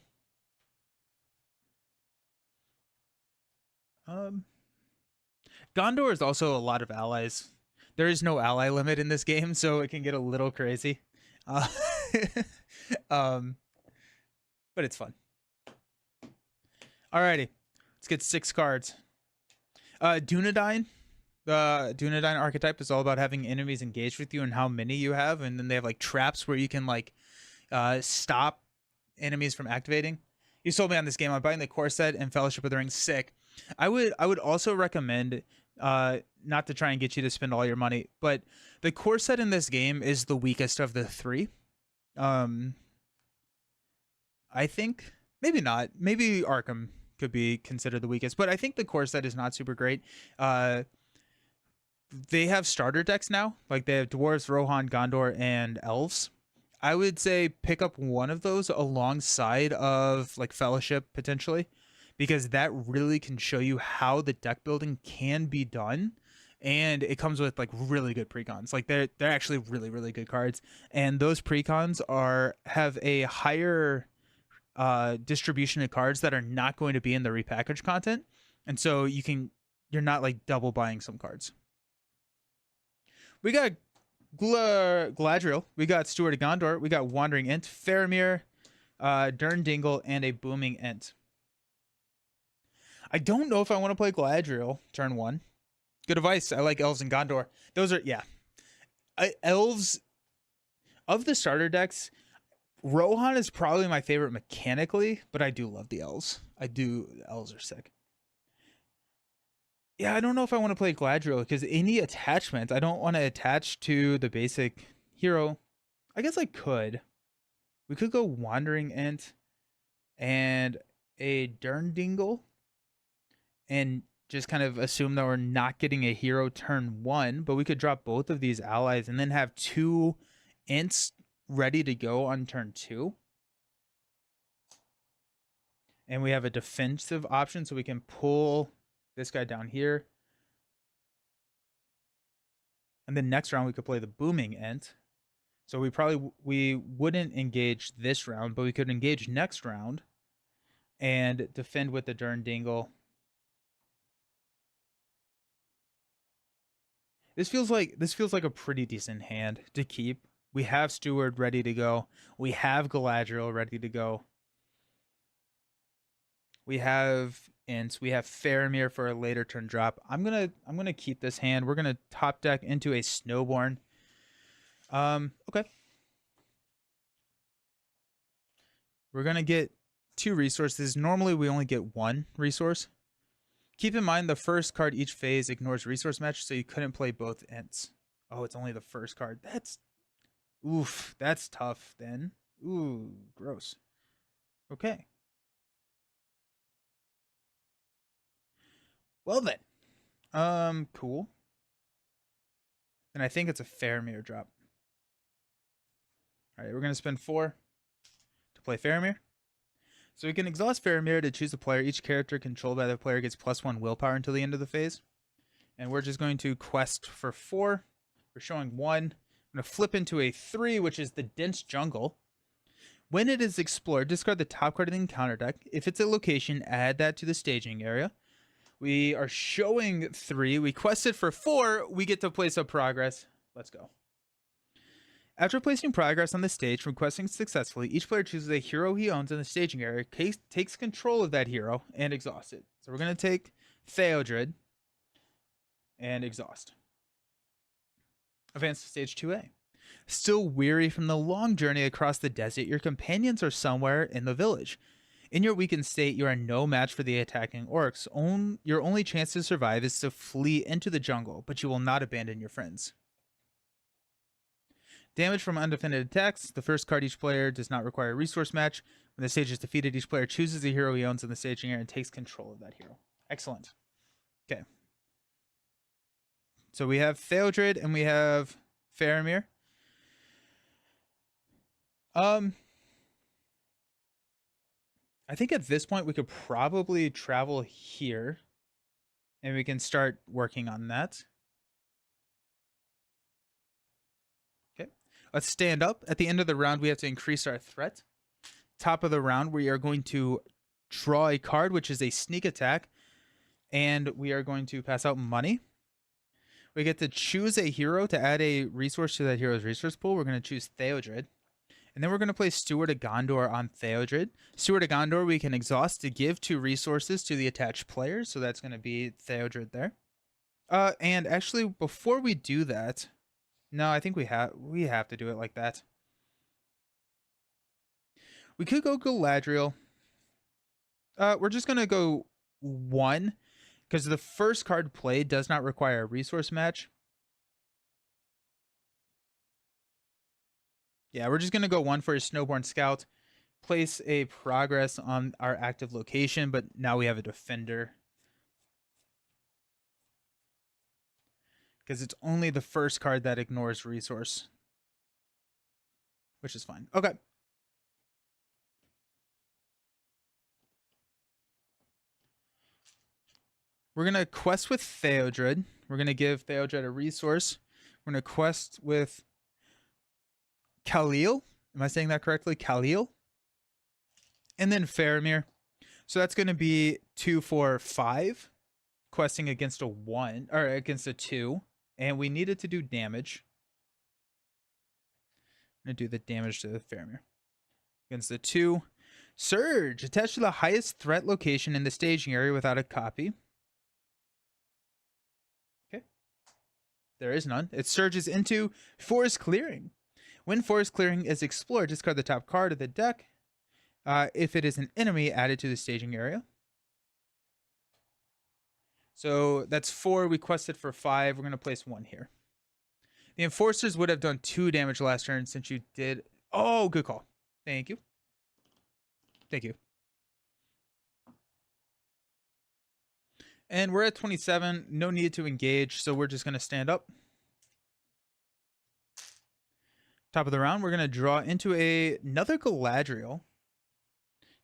Gondor is also a lot of allies. There is no ally limit in this game, so it can get a little crazy. But it's fun. Alrighty, let's get 6 cards. Dunedain. The Dunedain archetype is all about having enemies engage with you and how many you have, and then they have like traps where you can like stop enemies from activating. You sold me on this game. I'm buying the core set and Fellowship of the Ring. Sick. I would also recommend not to try and get you to spend all your money, but the core set in this game is the weakest of the 3. I think maybe not. Maybe Arkham could be considered the weakest, but I think the core set is not super great. They have starter decks now, like they have dwarves, Rohan, Gondor, and elves. I would say pick up one of those alongside of like Fellowship potentially, because that really can show you how the deck building can be done. And it comes with like really good precons. Like they're actually really good cards. And those precons have a higher distribution of cards that are not going to be in the repackaged content. And so you're not like double buying some cards. We got Galadriel, we got Steward of Gondor, we got Wandering Ent, Faramir, Dern Dingle, and a Booming Ent. I don't know if I want to play Galadriel turn 1. Good advice. I like Elves and Gondor. Those are, yeah. Elves, of the starter decks, Rohan is probably my favorite mechanically, but I do love the Elves. The Elves are sick. Yeah, I don't know if I want to play Galadriel because any attachment, I don't want to attach to the basic hero. I guess I could. We could go Wandering Ent and a Durndingle and just kind of assume that we're not getting a hero turn 1, but we could drop both of these allies and then have 2 Ents ready to go on turn 2. And we have a defensive option, so we can pull this guy down here. And then next round we could play the Booming Ent. So we wouldn't engage this round, but we could engage next round and defend with the Durndingle. This feels like a pretty decent hand to keep. We have Steward ready to go. We have Galadriel ready to go. We have Ents. We have Faramir for a later turn drop. I'm gonna keep this hand. We're gonna top deck into a Snowborn. Okay. We're gonna get 2 resources. Normally we only get 1 resource. Keep in mind the first card each phase ignores resource match, so you couldn't play both Ents. Oh, it's only the first card. That's tough then. Ooh, gross. Okay. Well then. Cool. And I think it's a Faramir drop. Alright, we're gonna spend 4 to play Faramir. So we can exhaust Faramir to choose a player. Each character controlled by the player gets +1 willpower until the end of the phase. And we're just going to quest for 4. We're showing 1. I'm going to flip into a 3, which is the Dense Jungle. When it is explored, discard the top card of the encounter deck. If it's a location, add that to the staging area. We are showing 3. We quested for 4. We get to place a progress. Let's go. After placing progress on the stage from questing successfully, each player chooses a hero he owns in the staging area, takes control of that hero, and exhausts it. So we're going to take Theodred and exhaust. Advance to stage 2A. Still weary from the long journey across the desert, your companions are somewhere in the village. In your weakened state, you are no match for the attacking orcs. Your only chance to survive is to flee into the jungle, but you will not abandon your friends. Damage from undefended attacks. The first card each player does not require a resource match. When the stage is defeated, each player chooses a hero he owns in the staging area and takes control of that hero. Excellent. Okay. So we have Theodred and we have Faramir. I think at this point we could probably travel here and we can start working on that. Okay. Let's stand up. At the end of the round, we have to increase our threat. Top of the round, we are going to draw a card, which is a sneak attack, and we are going to pass out money. We get to choose a hero to add a resource to that hero's resource pool. We're going to choose Theodred. And then we're going to play Steward of Gondor on Theodred. Steward of Gondor, we can exhaust to give 2 resources to the attached players. So that's going to be Theodred there. And actually, before we do that, no, I think we have to do it like that. We could go Galadriel. We're just going to go 1 because the first card played does not require a resource match. Yeah, we're just going to go 1 for a Snowborn Scout. Place a progress on our active location, but now we have a defender. Because it's only the first card that ignores resource. which is fine. Okay. We're going to quest with Theodred. We're going to give Theodred a resource. We're going to quest with Khalil. Am I saying that correctly? Khalil. And then Faramir. So that's going to be 2, 4, 5. Questing against a 1, or against a 2. And we needed to do damage. I'm going to do the damage to Faramir. Against the 2. Surge. Attached to the highest threat location in the staging area without a copy. Okay. There is none. It surges into Forest Clearing. When Forest Clearing is explored, discard the top card of the deck. If it is an enemy, added to the staging area. So that's 4. We quested for 5. We're going to place 1 here. The Enforcers would have done 2 damage last turn since you did... Oh, good call. Thank you. Thank you. And we're at 27. No need to engage, so we're just going to stand up. Top of the round, we're going to draw into another Galadriel.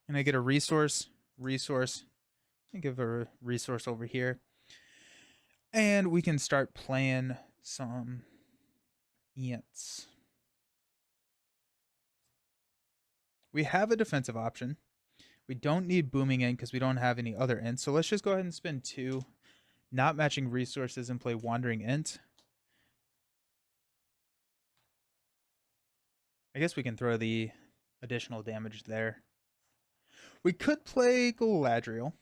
And I get a resource. I give a resource over here. And we can start playing some Ents. We have a defensive option. We don't need Booming in because we don't have any other Ents. So let's just go ahead and spend 2 not matching resources and play Wandering Ent. I guess we can throw the additional damage there. We could play Galadriel.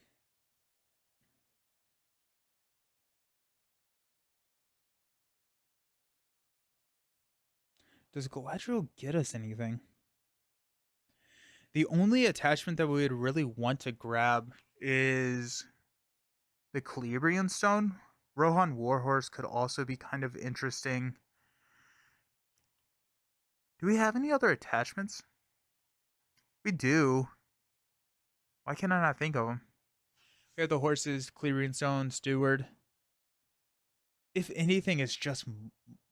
Does Galadriel get us anything? The only attachment that we would really want to grab is the Celebrian Stone. Rohan Warhorse could also be kind of interesting. Do we have any other attachments? We do. Why can I not think of them? We have the horses, Celebrian Stone, Steward. If anything, it's just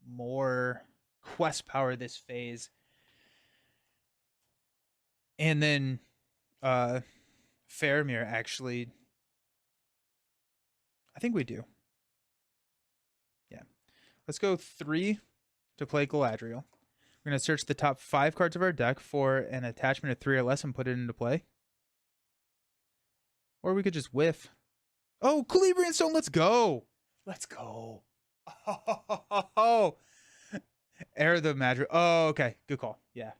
more quest power this phase. And then Faramir, actually. I think we do. Yeah. Let's go 3 to play Galadriel. We're going to search the top 5 cards of our deck for an attachment of 3 or less and put it into play. Or we could just whiff. Oh, Celebrian Stone, let's go. Let's go. Oh, Air of the Madrid. Oh, okay. Good call. Yeah.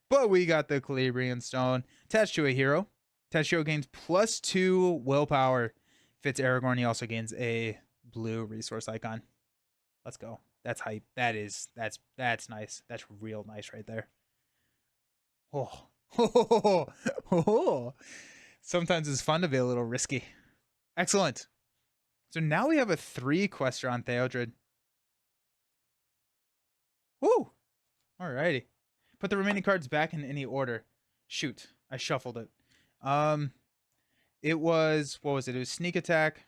But we got the Celebrian Stone. Attached to a hero. Attached hero gains +2 willpower. If it's Aragorn, he also gains a blue resource icon. Let's go. That's hype. That's nice. That's real nice right there. Oh. Sometimes it's fun to be a little risky. Excellent. So now we have a 3 quester on Theodred. Woo! Alrighty. Put the remaining cards back in any order. Shoot. I shuffled it. It was... What was it? It was Sneak Attack.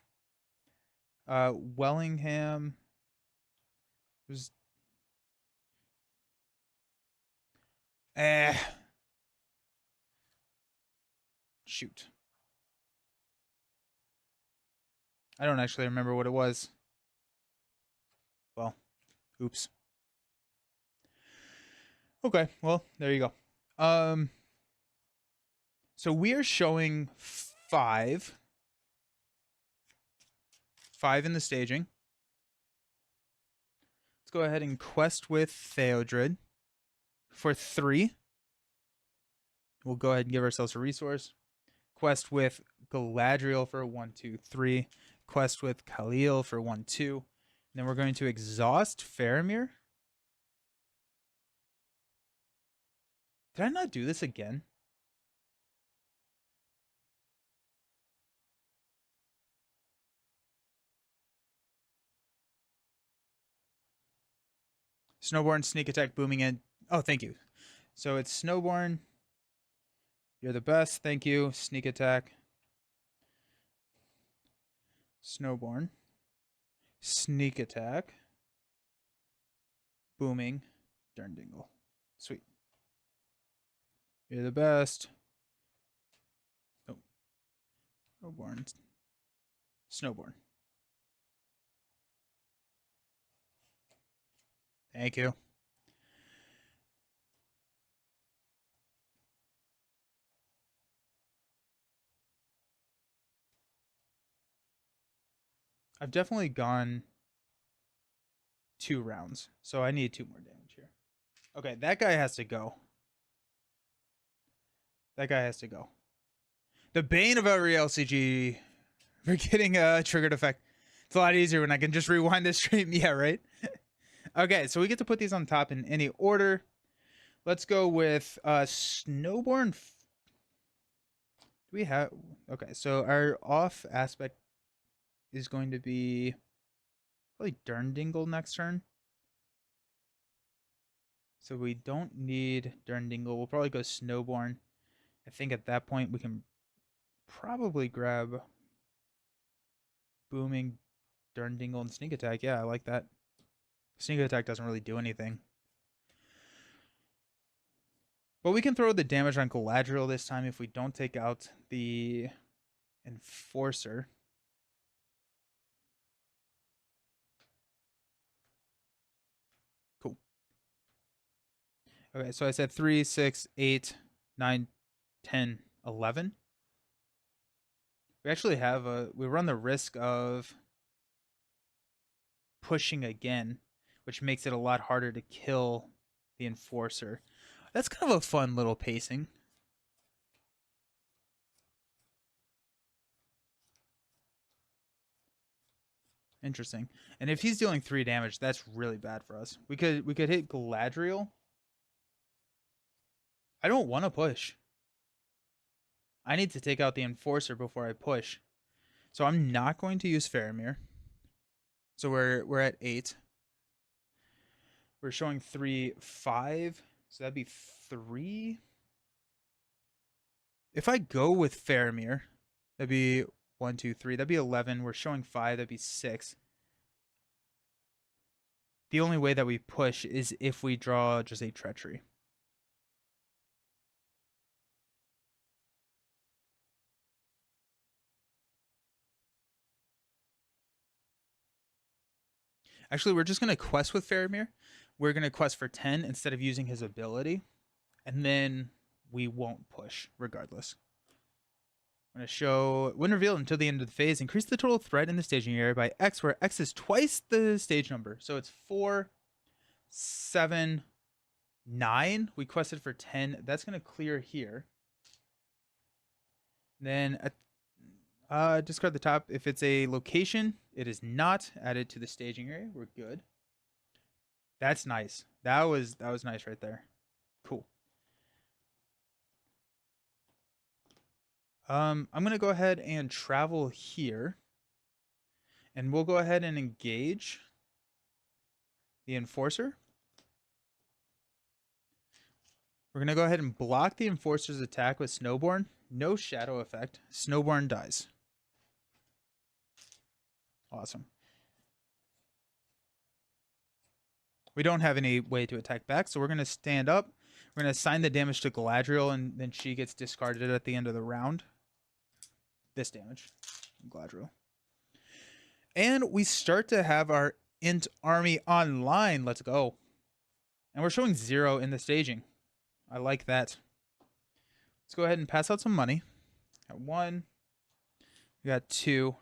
Wellingham. It was... Shoot. I don't actually remember what it was. Well, oops. Okay, well, there you go. So we are showing 5. 5 in the staging. Let's go ahead and quest with Theodred for 3. We'll go ahead and give ourselves a resource. Quest with Galadriel for 1, 2, 3. Quest with Khalil for 1, 2. And then we're going to exhaust Faramir. Did I not do this again? Snowborn, Sneak Attack, Booming in. Oh, thank you. So it's Snowborn. You're the best. Thank you. Sneak Attack. Snowborn. Sneak Attack. Booming. Darndingle. Sweet. You're the best. Oh, Snowborn. Snowborn. Thank you. I've definitely gone 2 rounds, so I need 2 more damage here. Okay, that guy has to go. That guy has to go. The bane of every LCG for getting a triggered effect. It's a lot easier when I can just rewind this stream. Yeah, right? Okay, so we get to put these on top in any order. Let's go with Snowborn. Do we have... Okay, so our off aspect is going to be probably Durndingle next turn. So we don't need Durndingle. We'll probably go Snowborn. I think at that point we can probably grab Booming, Durndingle, and Sneak Attack. Yeah, I like that. Sneak Attack doesn't really do anything. But we can throw the damage on Galadriel this time if we don't take out the Enforcer. Cool. Okay, so I said 3, 6, 8, 9, 10, 11. We actually have we run the risk of pushing again, which makes it a lot harder to kill the Enforcer. That's kind of a fun little pacing. Interesting. And if he's dealing 3 damage, that's really bad for us. We could hit Galadriel. I don't want to push. I need to take out the Enforcer before I push. So I'm not going to use Faramir. So we're at 8. We're showing 3, 5. So that'd be 3. If I go with Faramir, that'd be 1, 2, 3. That'd be 11. We're showing 5. That'd be 6. The only way that we push is if we draw just a Treachery. Actually, we're just going to quest with Faramir. We're going to quest for 10 instead of using his ability. And then we won't push regardless. I'm going to show when revealed until the end of the phase, increase the total threat in the staging area by X, where X is twice the stage number. So it's 4, 7, 9. We quested for 10. That's going to clear here. Then discard the top. If it's a location, it is not added to the staging area. We're good. That's nice. That was nice right there. Cool. I'm gonna go ahead and travel here, and we'll go ahead and engage the Enforcer. We're gonna go ahead and block the Enforcer's attack with Snowborn. No shadow effect. Snowborn dies. Awesome. We don't have any way to attack back, so we're going to stand up. We're going to assign the damage to Galadriel, and then she gets discarded at the end of the round. This damage, Galadriel. And we start to have our Int army online. Let's go. And we're showing 0 in the staging. I like that. Let's go ahead and pass out some money. Got 1. We got 2.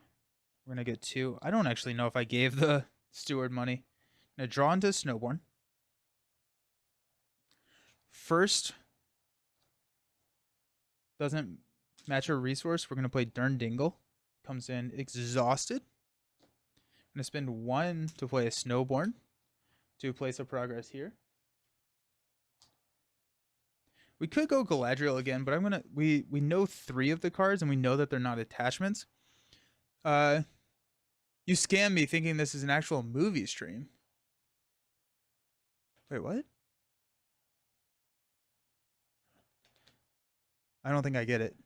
We're going to get 2. I don't actually know if I gave the steward money. I'm going to draw into Snowborn. First doesn't match our resource. We're going to play Durndingle. Comes in exhausted. I'm going to spend 1 to play a Snowborn to place a progress here. We could go Galadriel again, but I'm gonna we know 3 of the cards and we know that they're not attachments. You scam me thinking this is an actual movie stream. Wait, what? I don't think I get it.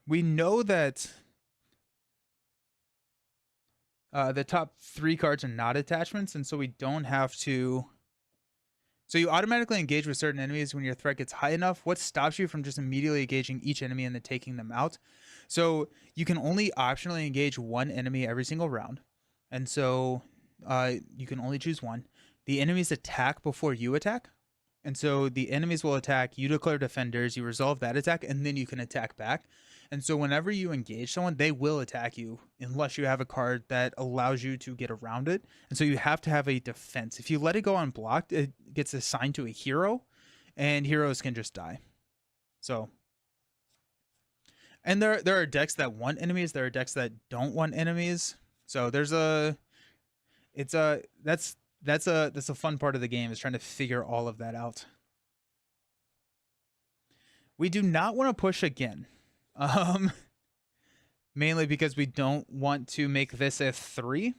We know that The top 3 cards are not attachments, and so we don't have to. So you automatically engage with certain enemies when your threat gets high enough. What stops you from just immediately engaging each enemy and then taking them out? So you can only optionally engage one enemy every single round, and so you can only choose one. The enemies attack before you attack, and so the enemies will attack. You declare defenders. You resolve that attack, and then you can attack back. And so whenever you engage someone, they will attack you unless you have a card that allows you to get around it. And so you have to have a defense. If you let it go unblocked, it gets assigned to a hero, and heroes can just die. So, and there are decks that want enemies. There are decks that don't want enemies. So there's a, it's a that's a fun part of the game, is trying to figure all of that out. We do not want to push again. Mainly because we don't want to make this a 3.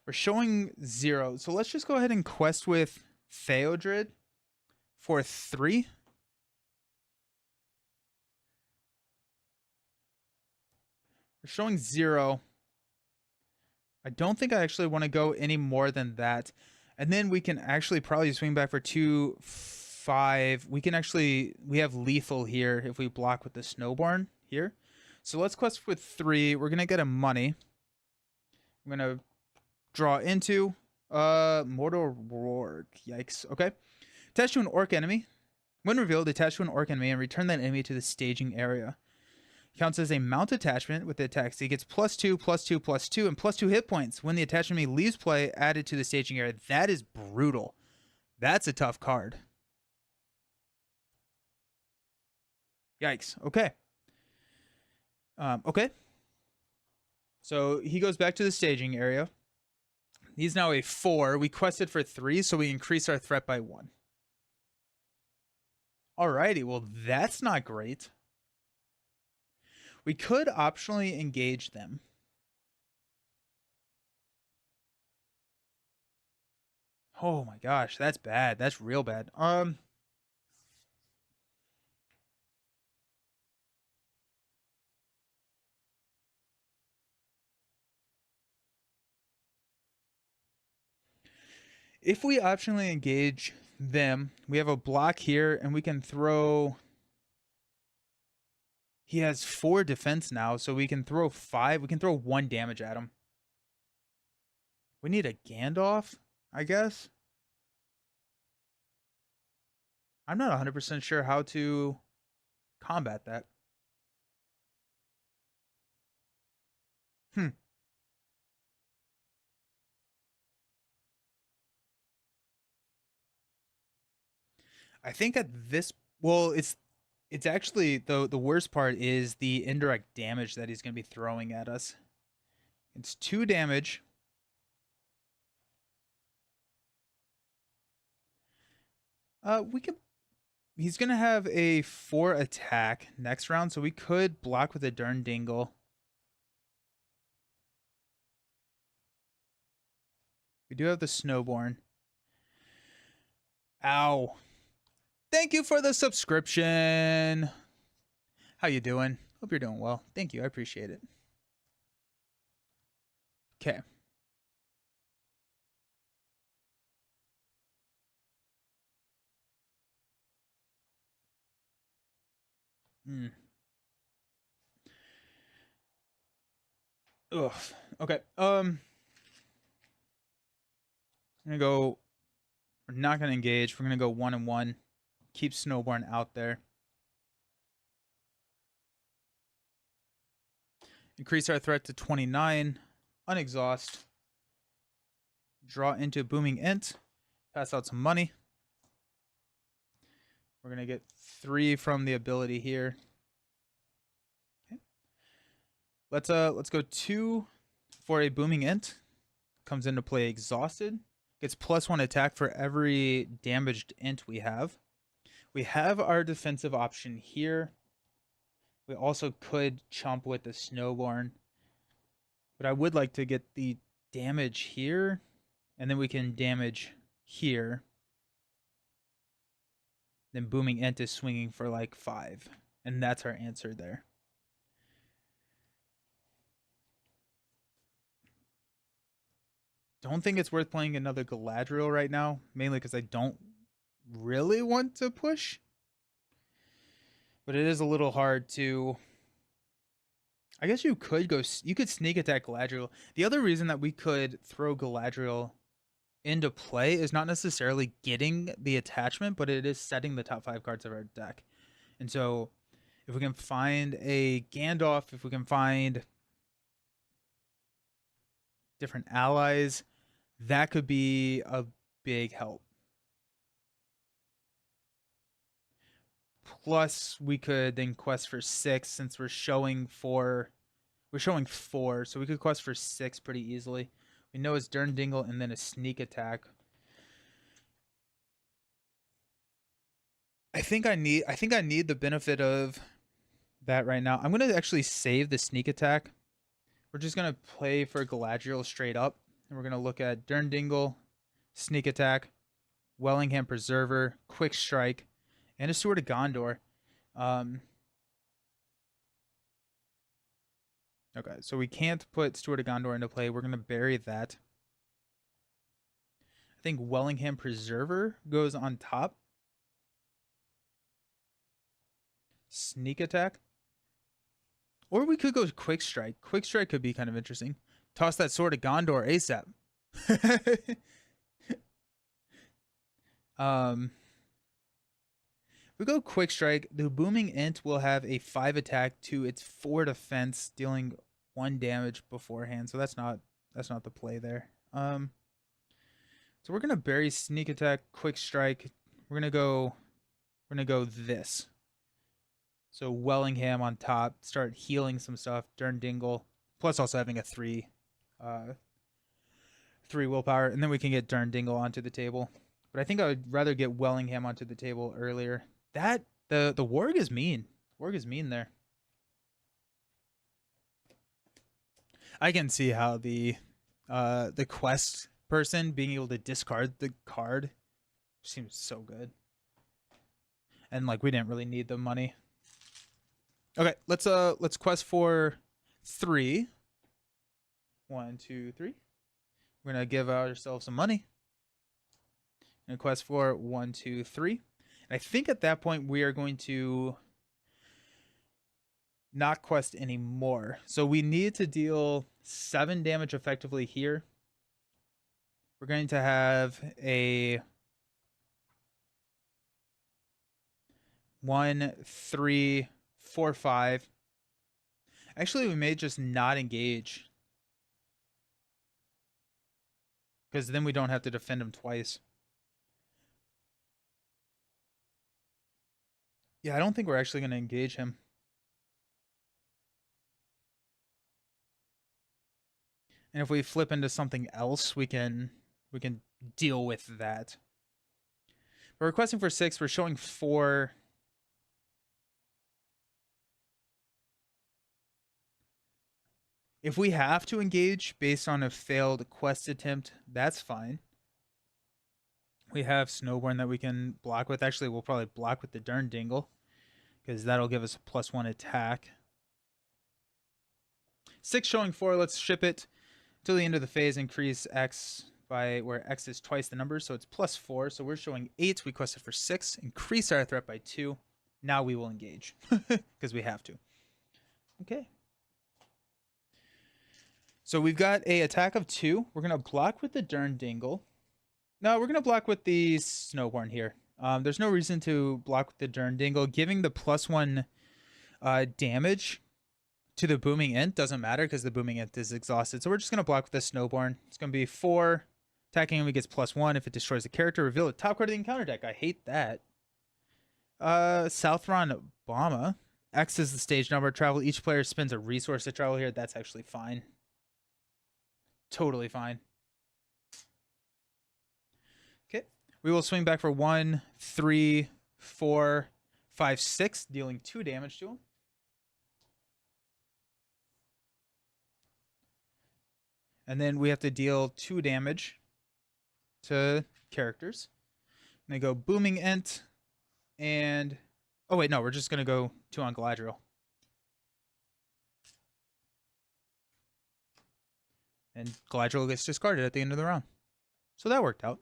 We're showing 0. So let's just go ahead and quest with Theodred for 3. We're showing 0. I don't think I actually want to go any more than that. And then we can actually probably swing back for 2, 5. We have lethal here if we block with the Snowborn here. So let's quest with 3. We're going to get a money. I'm going to draw into Mordor. Yikes. Okay. Attach to an orc enemy. When revealed, attach to an orc enemy and return that enemy to the staging area. Counts as a mount attachment with the attack. So he gets +2, +2, +2, and +2 hit points when the attachment enemy leaves play, added to the staging area. That is brutal. That's a tough card. Yikes. Okay. Okay. So he goes back to the staging area. He's now a 4. We quested for 3, so we increase our threat by 1. Alrighty. Well, that's not great. We could optionally engage them. Oh my gosh, that's bad. That's real bad. If we optionally engage them, we have a block here, and we can throw. He has 4 defense now, so we can throw 5. We can throw 1 damage at him. We need a Gandalf, I guess. I'm not 100% sure how to combat that. I think at this, well, it's actually the worst part is the indirect damage that he's going to be throwing at us. It's 2 damage. We could. He's going to have a 4 attack next round, so we could block with a Dern Dingle. We do have the Snowborn. Ow. Thank you for the subscription. How you doing? Hope you're doing well. Thank you. I appreciate it. Okay. Ugh. Okay. I'm gonna go. We're not gonna engage. We're gonna go 1 and 1. Keep Snowborn out there. Increase our threat to 29. Unexhaust. Draw into Booming Ent. Pass out some money. We're gonna get 3 from the ability here. Okay. Let's go 2 for a Booming Ent. Comes into play exhausted. Gets +1 attack for every damaged Ent we have. We have our defensive option here. We also could chomp with the Snowborn. But I would like to get the damage here. And then we can damage here. Then Booming Ent is swinging for like 5. And that's our answer there. don't think it's worth playing another Galadriel right now, mainly because I don't really want to push. But it is a little hard to... I guess you could sneak attack Galadriel. The other reason that we could throw Galadriel into play is not necessarily getting the attachment, but it is setting the top 5 cards of our deck. And so if we can find a Gandalf, if we can find different allies, that could be a big help. Plus, we could then quest for 6 since we're showing 4. We're showing 4, so we could quest for 6 pretty easily. We know it's Durndingle and then a sneak attack. I think I need the benefit of that right now. I'm gonna actually save the sneak attack. We're just gonna play for Galadriel straight up, and we're gonna look at Durndingle, sneak attack, Wellingham Preserver, quick strike, and a Sword of Gondor. Okay, so we can't put Sword of Gondor into play. We're gonna bury that. I think Wellingham Preserver goes on top. Sneak attack. Or we could go quick strike. Quick strike could be kind of interesting. Toss that Sword of Gondor ASAP. We go quick strike. The booming int will have a 5 attack to its 4 defense, dealing 1 damage beforehand. So that's not the play there. So we're gonna bury sneak attack, quick strike. We're gonna go this. So Wellingham on top, start healing some stuff. Durndingle, plus also having a 3 willpower, and then we can get Durndingle onto the table. But I think I would rather get Wellingham onto the table earlier. That the warg is mean. Warg is mean there. I can see how the quest person being able to discard the card seems so good. And like we didn't really need the money. Okay, let's quest for 3. 1, 2, 3. We're gonna give ourselves some money. And quest for 1, 2, 3. And I think at that point we are going to not quest anymore. So we need to deal 7 damage effectively here. We're going to have a 1, 3, 4, 5. Actually, we may just not engage, because then we don't have to defend him twice. Yeah, I don't think we're actually going to engage him. And if we flip into something else, we can deal with that. We're requesting for 6. We're showing 4. If we have to engage based on a failed quest attempt, that's fine. We have Snowborn that we can block with. Actually, we'll probably block with the Durndingle, because that'll give us a +1 attack. 6 showing 4. Let's ship it till the end of the phase. Increase X by where X is twice the number, so it's +4. So we're showing 8. We quested for 6. Increase our threat by 2. Now we will engage because we have to. Okay. So we've got a attack of 2. We're gonna block with the Durndingle. No, we're gonna block with the Snowborn here. There's no reason to block with the Durndingle. Giving the +1 damage to the booming int doesn't matter because the booming int is exhausted. So we're just gonna block with the Snowborn. It's gonna be 4. Attacking him, he gets +1. If it destroys the character, reveal the top card of the encounter deck. I hate that. Southron Obama. X is the stage number. Travel. Each player spends a resource to travel here. That's actually fine. Totally fine. Okay. We will swing back for 1, 3, 4, 5, 6, dealing 2 damage to him. And then we have to deal 2 damage to characters. And they go Booming Ent and... Oh, wait, no. We're just going to go 2 on Galadriel. And Galadriel gets discarded at the end of the round. So that worked out.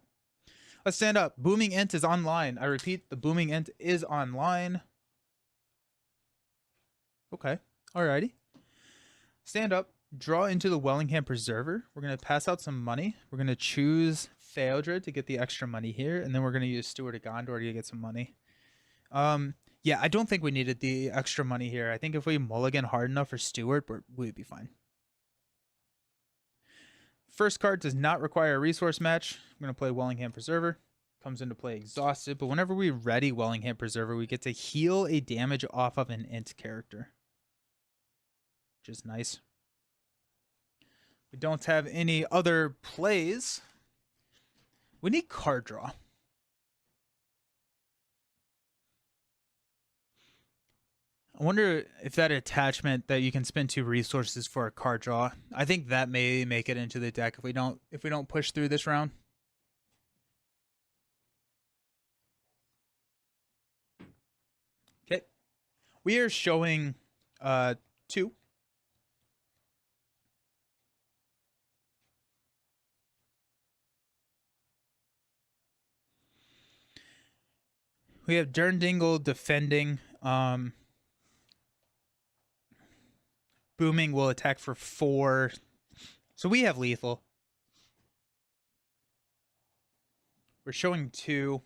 Let's stand up. Booming Ent is online. I repeat, the Booming Ent is online. Okay. Alrighty. Stand up. Draw into the Wellingham Preserver. We're going to pass out some money. We're going to choose Theodred to get the extra money here. And then we're going to use Steward of Gondor to get some money. Yeah, I don't think we needed the extra money here. I think if we mulligan hard enough for Steward, we'd be fine. First card does not require a resource match. I'm going to play Wellingham Preserver. Comes into play Exhausted, but whenever we ready Wellingham Preserver, we get to heal a damage off of an Ent character. Which is nice. We don't have any other plays. We need card draw. I wonder if that attachment that you can spend 2 resources for a card draw. I think that may make it into the deck if we don't push through this round. Okay. We are showing 2. We have Durndingle defending. Booming will attack for 4. So we have lethal. We're showing 2.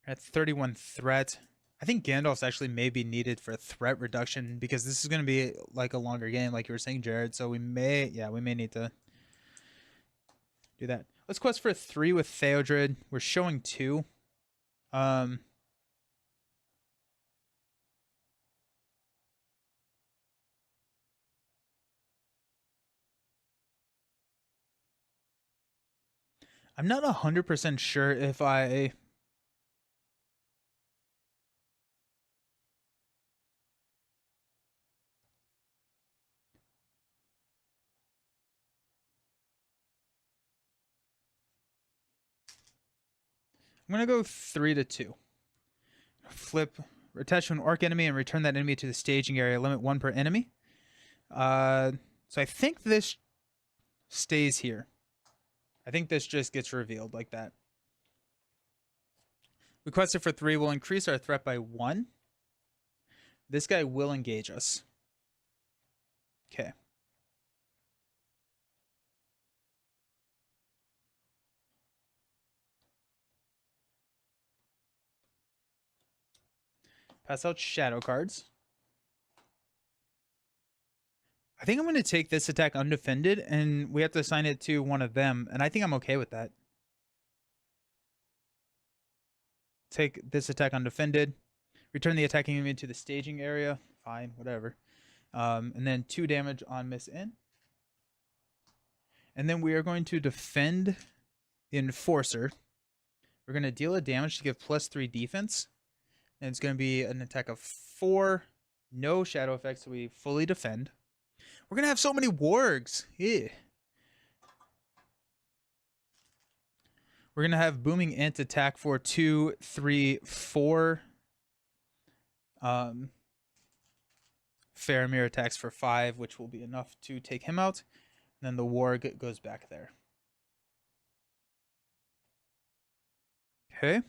At 31 threat. I think Gandalf's actually may be needed for threat reduction because this is going to be like a longer game, like you were saying, Jared. So we may need to do that. Let's quest for 3 with Theodred. We're showing 2. I'm not 100% sure if I'm going to go 3 to 2. Flip, attach to an orc enemy and return that enemy to the staging area. Limit 1 per enemy. So I think this stays here. I think this just gets revealed like that. Requested for 3 will increase our threat by 1. This guy will engage us. Okay. Pass out shadow cards. I think I'm going to take this attack undefended, and we have to assign it to one of them, and I think I'm okay with that. Take this attack undefended. Return the attacking enemy to the staging area. Fine, whatever. And then 2 damage on Miss In. And then we are going to defend the Enforcer. We're going to deal a damage to give +3 defense. And it's going to be an attack of 4. No shadow effects, so we fully defend. We're going to have so many wargs. Yeah. We're going to have Booming Ent attack for 2, 3, 4. Faramir attacks for 5, which will be enough to take him out. And then the warg goes back there. Okay.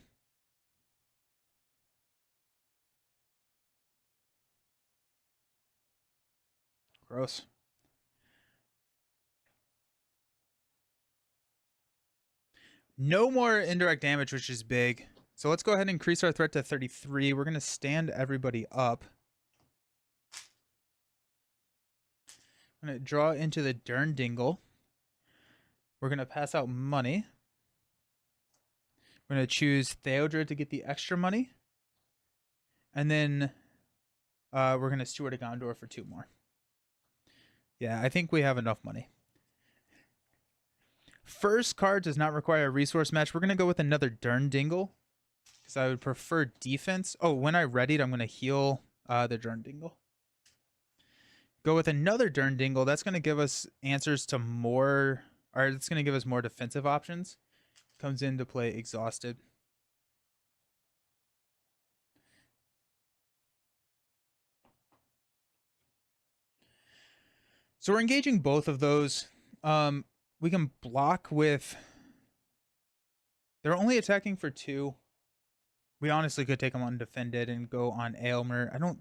Gross. No more indirect damage, which is big. So let's go ahead and increase our threat to 33. We're going to stand everybody up. I'm going to draw into the Durndingle. We're going to pass out money. We're going to choose Theodred to get the extra money. And then we're going to Steward of Gondor for 2 more. Yeah, I think we have enough money. First card does not require a resource match. We're going to go with another Durndingle because I would prefer defense. Oh, when I readied, I'm going to heal the Durndingle. Go with another Durndingle. That's going to give us answers to more, or it's going to give us more defensive options. Comes into play Exhausted. So we're engaging both of those. We can block with... They're only attacking for 2. We honestly could take them undefended and go on Aylmer. I don't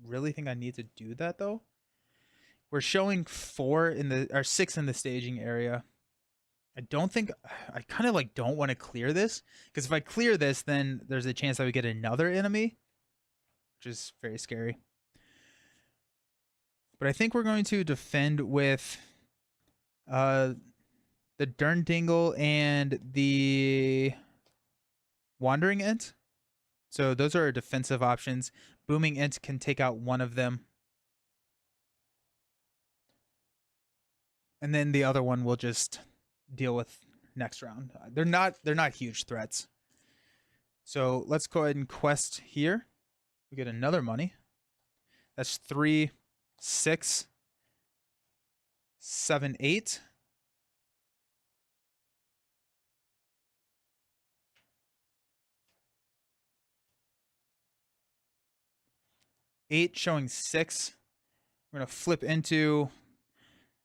really think I need to do that, though. We're showing 4 in the... or 6 in the staging area. I don't think... I kind of, like, don't want to clear this. Because if I clear this, then there's a chance that we get another enemy. Which is very scary. But I think we're going to defend with... the Dirndingle and the Wandering Ent. So those are our defensive options. Booming Ent can take out one of them. And then the other one we'll just deal with next round. They're not huge threats. So let's go ahead and quest here. We get another money. That's 3, 6, 7, 8. 8 showing 6. We're going to flip into...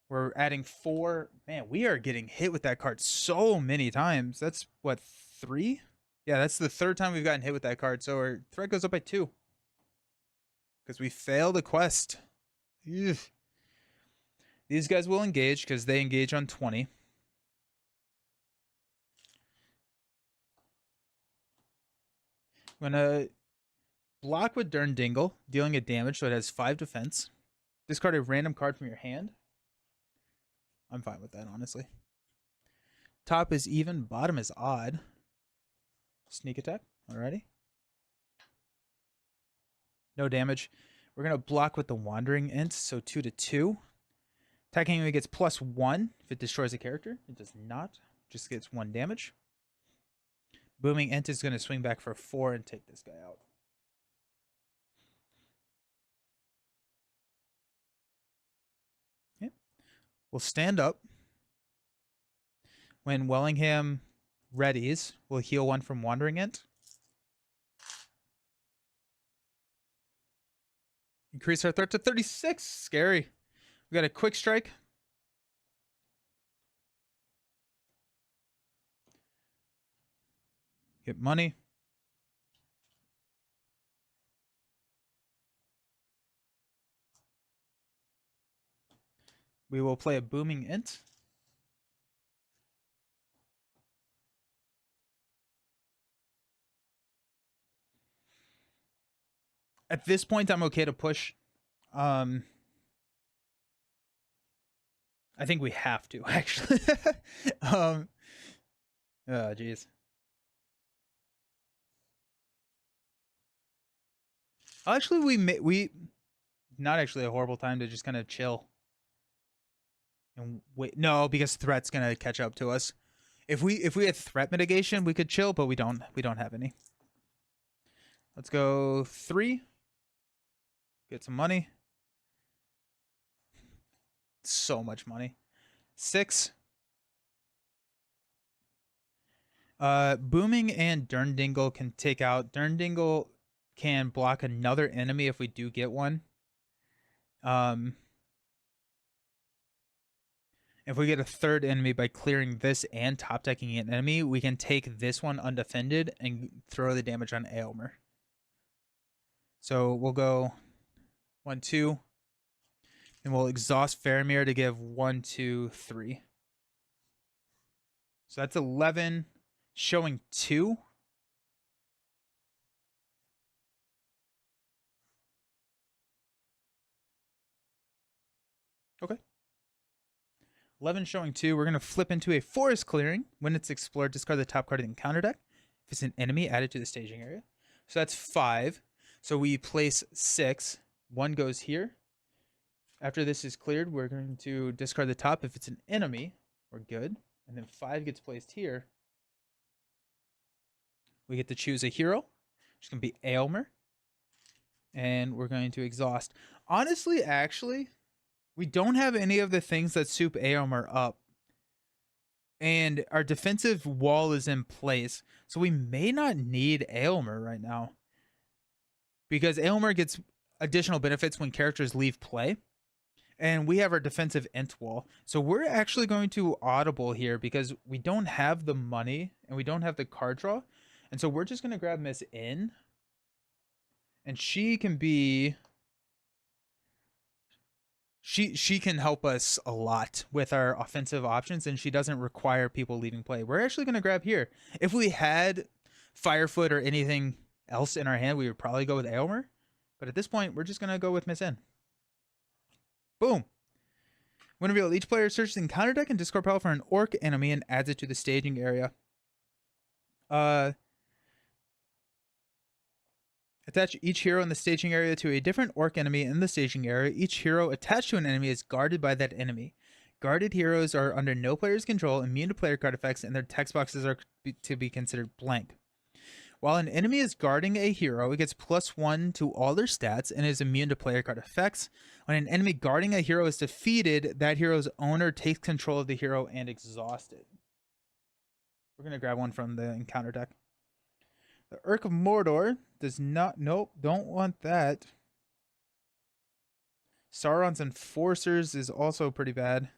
We're adding 4. Man, we are getting hit with that card so many times. That's, what, 3? Yeah, that's the 3rd time we've gotten hit with that card. So our threat goes up by 2. Because we failed a quest. Ugh. These guys will engage because they engage on 20. I'm going to block with Dirndingle, dealing a damage so it has 5 defense. Discard a random card from your hand. I'm fine with that, honestly. Top is even, bottom is odd. Sneak attack, alrighty. No damage. We're going to block with the Wandering Ent, so 2 to 2. Attacking enemy gets +1 if it destroys a character. It does not, just gets 1 damage. Booming Ent is going to swing back for 4 and take this guy out. We'll stand up. When Wellingham readies, we'll heal 1 from Wandering Ent. Increase our threat to 36. Scary. We got a quick strike. Get money. We will play a Booming Ent. At this point, I'm okay to push. I think we have to, actually. Oh, jeez. Actually, we not actually a horrible time to just kind of chill. And wait, no, because threat's gonna catch up to us. If we had threat mitigation, we could chill, but we don't have any. Let's go 3. Get some money. So much money. 6. Booming and Dirndingle can take out. Dirndingle can block another enemy if we do get one. If we get a 3rd enemy by clearing this and top decking an enemy, we can take this one undefended and throw the damage on Aylmer. So we'll go 1, 2. And we'll exhaust Faramir to give 1, 2, 3. So that's 11, showing 2. Okay. 11 showing 2. We're going to flip into a Forest Clearing. When it's explored, discard the top card of the encounter deck. If it's an enemy, add it to the staging area. So that's 5. So we place 6. 1 goes here. After this is cleared, we're going to discard the top. If it's an enemy, we're good. And then 5 gets placed here. We get to choose a hero. It's going to be Aylmer. And we're going to exhaust. Honestly, actually, we don't have any of the things that soup Aylmer up. And our defensive wall is in place. So we may not need Aylmer right now. Because Aylmer gets additional benefits when characters leave play. And we have our defensive int wall. So we're actually going to audible here because we don't have the money and we don't have the card draw. And so we're just going to grab Miss In. And she can be... She can help us a lot with our offensive options, and she doesn't require people leaving play. We're actually going to grab here. If we had Firefoot or anything else in our hand, we would probably go with Aylmer. But at this point, we're just going to go with Miss N. Boom. When revealed, each player searches the encounter deck and discard power for an orc enemy and adds it to the staging area. Attach each hero in the staging area to a different orc enemy in the staging area. Each hero attached to an enemy is guarded by that enemy. Guarded heroes are under no player's control, immune to player card effects, and their text boxes are to be considered blank. While an enemy is guarding a hero, it gets +1 to all their stats and is immune to player card effects. When an enemy guarding a hero is defeated, that hero's owner takes control of the hero and exhausts it. We're going to grab one from the encounter deck. The Urk of Mordor does not... Nope, don't want that. Sauron's Enforcers is also pretty bad.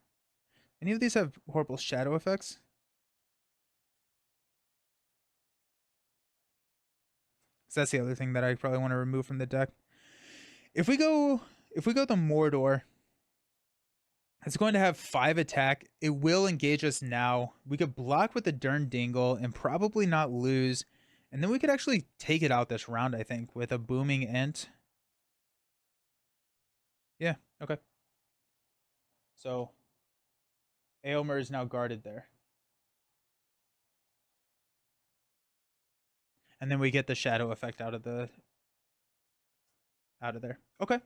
Any of these have horrible shadow effects? So that's the other thing that I probably want to remove from the deck. If we go to Mordor, it's going to have 5 attack. It will engage us now. We could block with the Dern Dingle and probably not lose. And then we could actually take it out this round, I think, with a Booming Ent. Yeah, okay. So, Aylmer is now guarded there. And then we get the shadow effect out of there. Okay.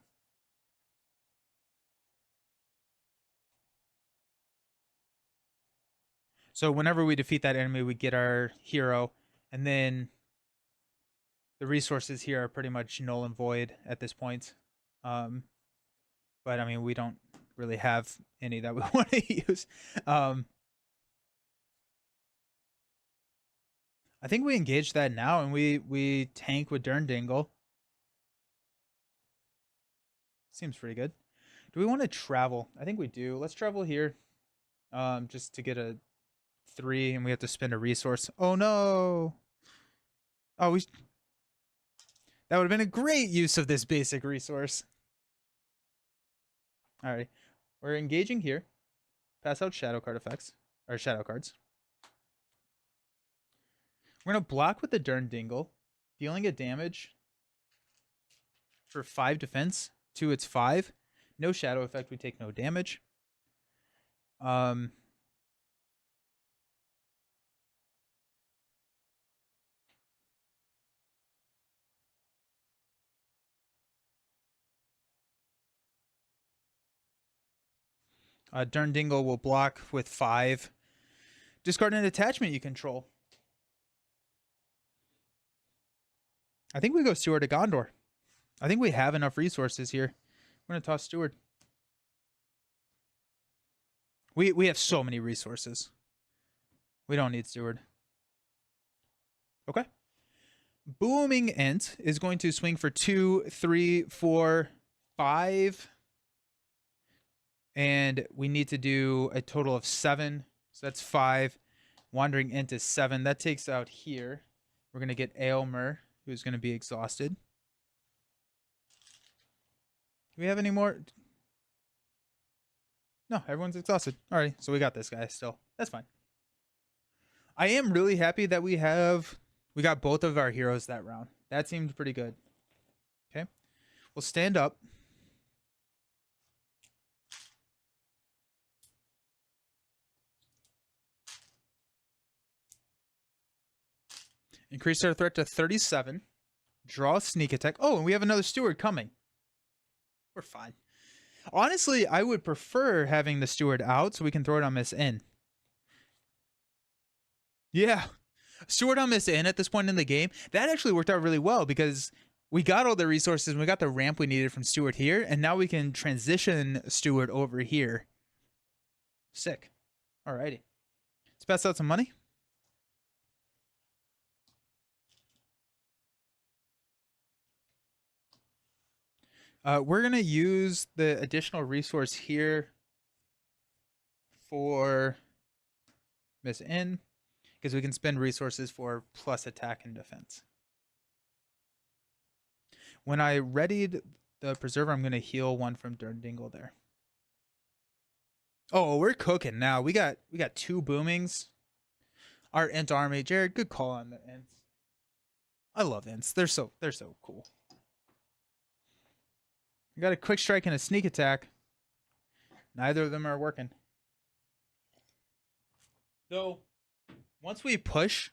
So whenever we defeat that enemy, we get our hero, and then the resources here are pretty much null and void at this point. But I mean, we don't really have any that we want to use. I think we engage that now, and we tank with Dern Dingle. Seems pretty good. Do we want to travel? I think we do. Let's travel here. Just to get a 3, and we have to spend a resource. Oh no! Oh, that would have been a great use of this basic resource. Alright. We're engaging here. Pass out shadow card effects. Or shadow cards. We're going to block with the Dern Dingle, dealing a damage for 5 defense to its 5. No shadow effect, we take no damage. Dern Dingle will block with 5. Discard an attachment you control. I think we go Steward to Gondor. I think we have enough resources here. We're going to toss Steward. We have so many resources. We don't need Steward. Okay. Booming Ent is going to swing for 2, 3, 4, 5. And we need to do a total of 7. So that's 5. Wandering Ent is 7. That takes out here. We're going to get Aylmer, who's going to be exhausted. Do we have any more? No, everyone's exhausted. Alrighty, so we got this guy still. That's fine. I am really happy that we got both of our heroes that round. That seemed pretty good. Okay. We'll stand up. Increase our threat to 37. Draw a sneak attack. Oh, and we have another steward coming. We're fine. Honestly, I would prefer having the steward out so we can throw it on Miss N. Yeah. Steward on Miss N at this point in the game. That actually worked out really well because we got all the resources and we got the ramp we needed from Steward here. And now we can transition Steward over here. Sick. Alrighty. Let's pass out some money. We're going to use the additional resource here for Miss N, because we can spend resources for plus attack and defense. When I readied the preserver, I'm going to heal one from Dingle there. Oh, we're cooking now. We got 2 boomings. Our Int army. Jared, good call on the Ints. I love Ints. They're so cool. We got a quick strike and a sneak attack. Neither of them are working. Though, once we push,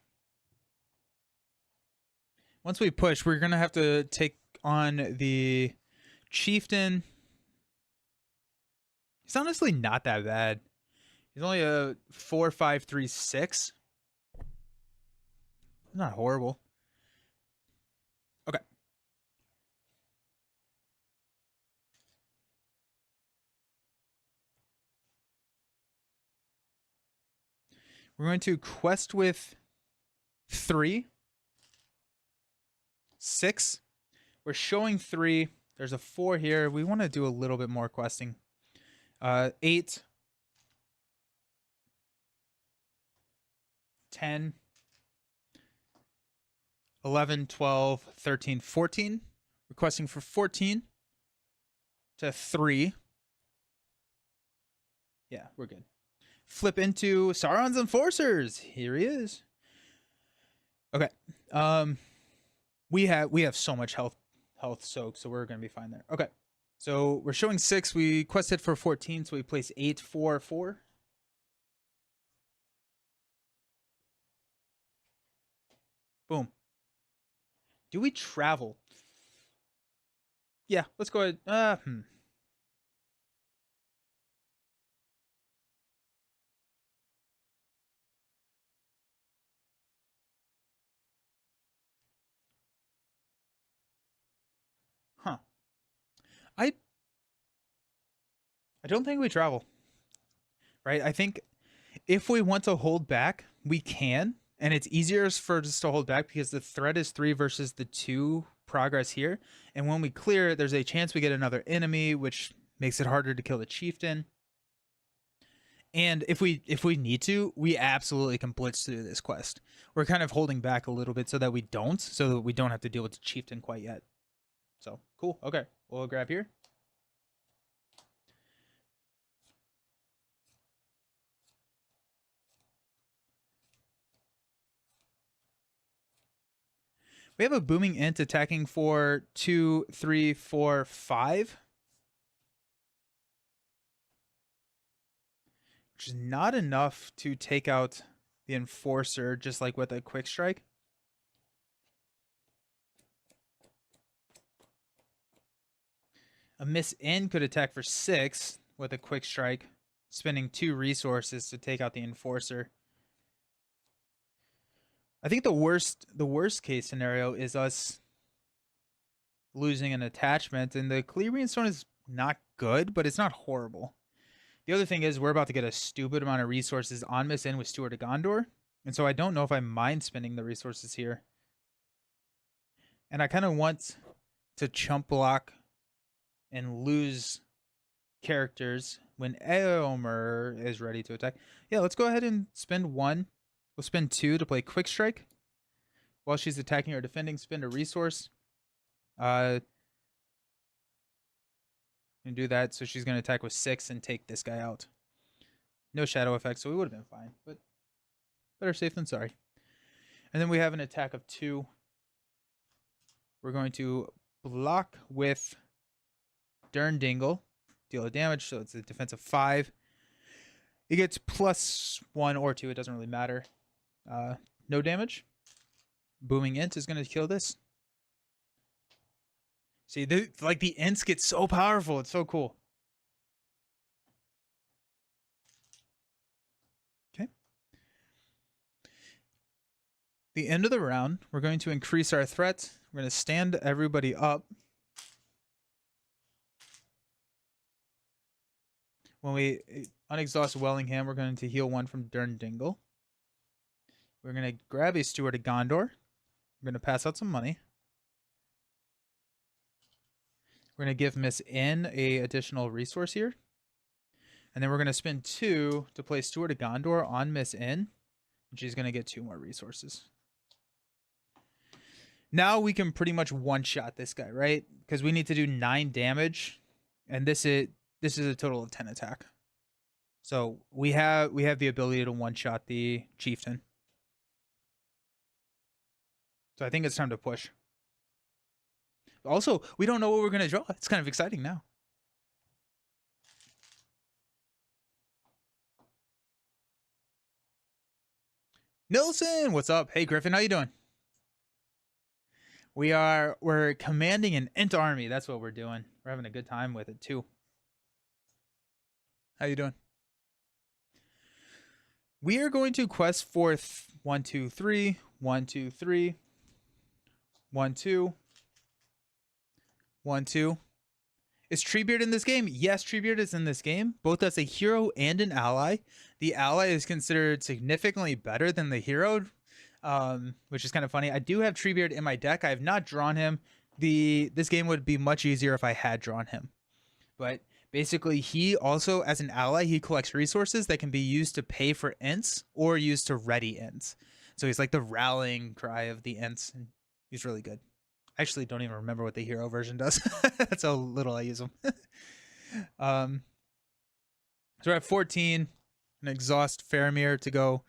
we're going to have to take on the Chieftain. He's honestly not that bad. He's only a 4-5-3-6. Not horrible. Okay. We're going to quest with 3. 6. We're showing 3. There's a 4 here. We want to do a little bit more questing. 8. 10. 11, 12, 13, 14. Requesting for 14 to 3. Yeah, we're good. Flip into Sauron's Enforcers. Here he is. Okay. We have so much health soak, so we're gonna be fine there. Okay. So we're showing 6. We quested for 14, so we place 8, 4, 4. Boom. Do we travel? Yeah, let's go ahead. Huh. I don't think we travel. Right? I think if we want to hold back, we can. And it's easier for us to hold back because the threat is 3 versus the 2 progress here. And when we clear, there's a chance we get another enemy, which makes it harder to kill the chieftain. And if we need to, we absolutely can blitz through this quest. We're kind of holding back a little bit so that we don't have to deal with the chieftain quite yet. So cool. Okay, we'll grab here. We have a booming int attacking for 2, 3, 4, 5. Which is not enough to take out the enforcer, just like with a quick strike. A Miss N could attack for 6 with a quick strike, spending 2 resources to take out the enforcer. I think the worst case scenario is us losing an attachment, and the Clearian Stone is not good, but it's not horrible. The other thing is we're about to get a stupid amount of resources on Miss N with Steward of Gondor, and so I don't know if I mind spending the resources here. And I kind of want to chump block and lose characters when Eomer is ready to attack. Yeah, let's go ahead and spend 1. We'll spend 2 to play Quick Strike. While she's attacking or defending, spend a resource. And do that, so she's going to attack with 6 and take this guy out. No shadow effect, so we would have been fine, but better safe than sorry. And then we have an attack of 2. We're going to block with Dingle, deal a damage, so it's a defense of 5. It gets +1 or 2, it doesn't really matter. No damage. Booming Int is going to kill this. See, the Ints get so powerful. It's so cool. Okay. The end of the round, we're going to increase our threat. We're going to stand everybody up. When we unexhaust Wellingham, we're going to heal 1 from Dingle. We're going to grab a Steward of Gondor. We're going to pass out some money. We're going to give Miss N a additional resource here. And then we're going to spend 2 to play Steward of Gondor on Miss N. And she's going to get 2 more resources. Now we can pretty much one-shot this guy, right? Because we need to do 9 damage. And this is a total of 10 attack. So we have the ability to one-shot the chieftain. So I think it's time to push. Also, we don't know what we're going to draw. It's kind of exciting now. Nilsson, what's up? Hey, Griffin, how you doing? We're commanding an Ent army. That's what we're doing. We're having a good time with it, too. How you doing? We are going to quest forth 1, 2, 3, 1, 2, 3, 1, 2, 1, 2. Is Treebeard in this game? Yes, Treebeard is in this game, both as a hero and an ally. The ally is considered significantly better than the hero, which is kind of funny. I do have Treebeard in my deck. I have not drawn him. This game would be much easier if I had drawn him. But basically, he also, as an ally, he collects resources that can be used to pay for Ents or used to ready Ents. So he's like the rallying cry of the Ents, and he's really good. I actually don't even remember what the hero version does. That's how little I use them. So we're at 14. And exhaust Faramir to go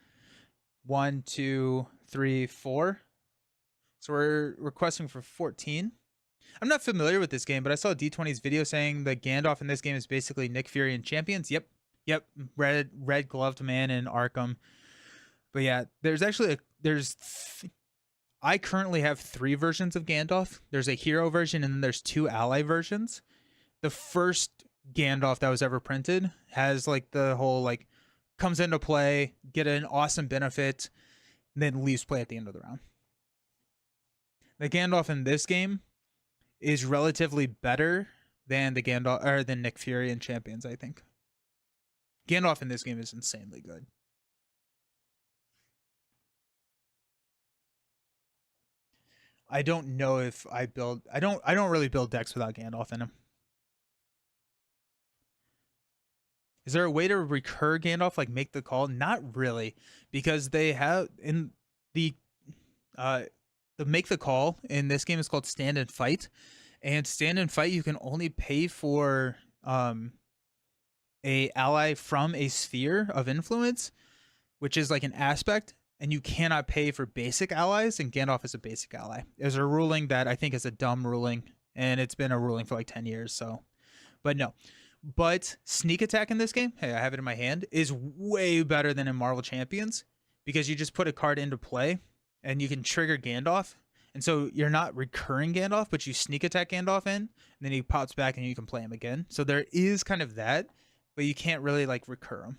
1, 2, 3, 4. So we're requesting for 14. I'm not familiar with this game, but I saw D20's video saying that Gandalf in this game is basically Nick Fury in Champions. Yep. Red gloved man in Arkham. But yeah, I currently have 3 versions of Gandalf. There's a hero version and then there's 2 ally versions. The first Gandalf that was ever printed has like the whole like comes into play, get an awesome benefit, then leaves play at the end of the round. The Gandalf in this game is relatively better than the Gandalf or than Nick Fury in Champions, I think. Gandalf in this game is insanely good. I don't know if I don't really build decks without Gandalf in them. Is there a way to recur Gandalf, like make the call? Not really, because they have in the make the call in this game is called Stand and Fight, and Stand and Fight you can only pay for a ally from a sphere of influence, which is like an aspect, and you cannot pay for basic allies, and Gandalf is a basic ally. There's a ruling that I think is a dumb ruling, and it's been a ruling for like 10 years. So, but no. But sneak attack in this game, hey, I have it in my hand, is way better than in Marvel Champions because you just put a card into play and you can trigger Gandalf. And so you're not recurring Gandalf, but you sneak attack Gandalf in, and then he pops back and you can play him again. So there is kind of that, but you can't really like recur him.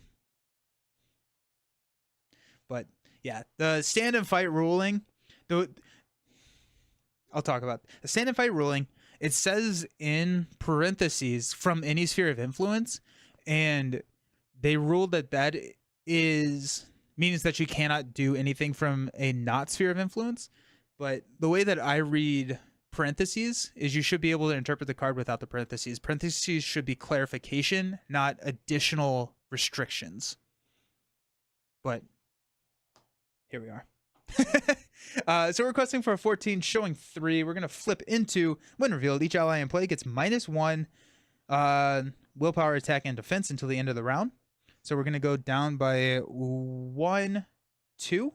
But yeah, the stand and fight ruling, I'll talk about the stand and fight ruling. It says in parentheses from any sphere of influence, and they ruled that means that you cannot do anything from a not sphere of influence. But the way that I read parentheses is you should be able to interpret the card without the parentheses. Parentheses should be clarification, not additional restrictions. But here we are. So we're requesting for a 14, showing 3. We're going to flip into, when revealed, each ally in play gets -1 willpower, attack, and defense until the end of the round. So we're going to go down by 1, 2.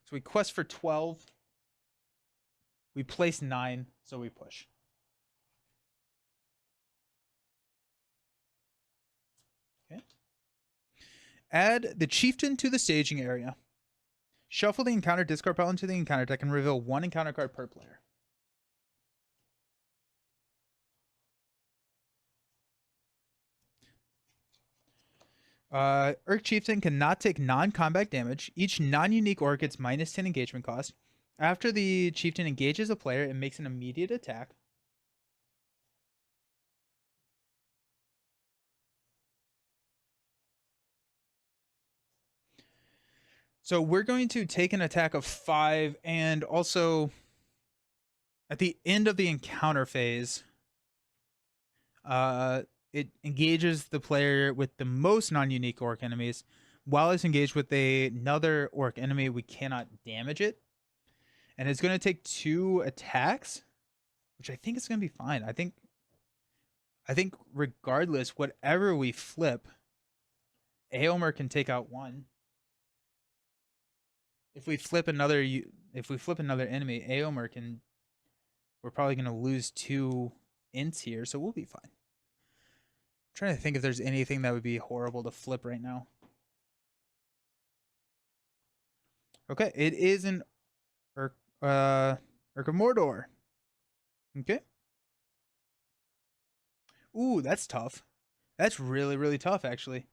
So we quest for 12. We place 9, so we push. Okay. Add the chieftain to the staging area. Shuffle the encounter discard pile into the encounter deck and reveal 1 encounter card per player. Orc Chieftain cannot take non-combat damage. Each non-unique orc gets -10 engagement cost. After the Chieftain engages a player, it makes an immediate attack. So we're going to take an attack of 5, and also at the end of the encounter phase, It engages the player with the most non-unique orc enemies. While it's engaged with another orc enemy, we cannot damage it. And it's going to take 2 attacks, which I think is going to be fine. I think regardless, whatever we flip, Aomer can take out 1. If we flip another enemy, Aomer can. We're probably going to lose 2 ints here, so we'll be fine. I'm trying to think if there's anything that would be horrible to flip right now. Okay, it is an Urk of Mordor. Okay. Ooh, that's tough. That's really, really tough, actually.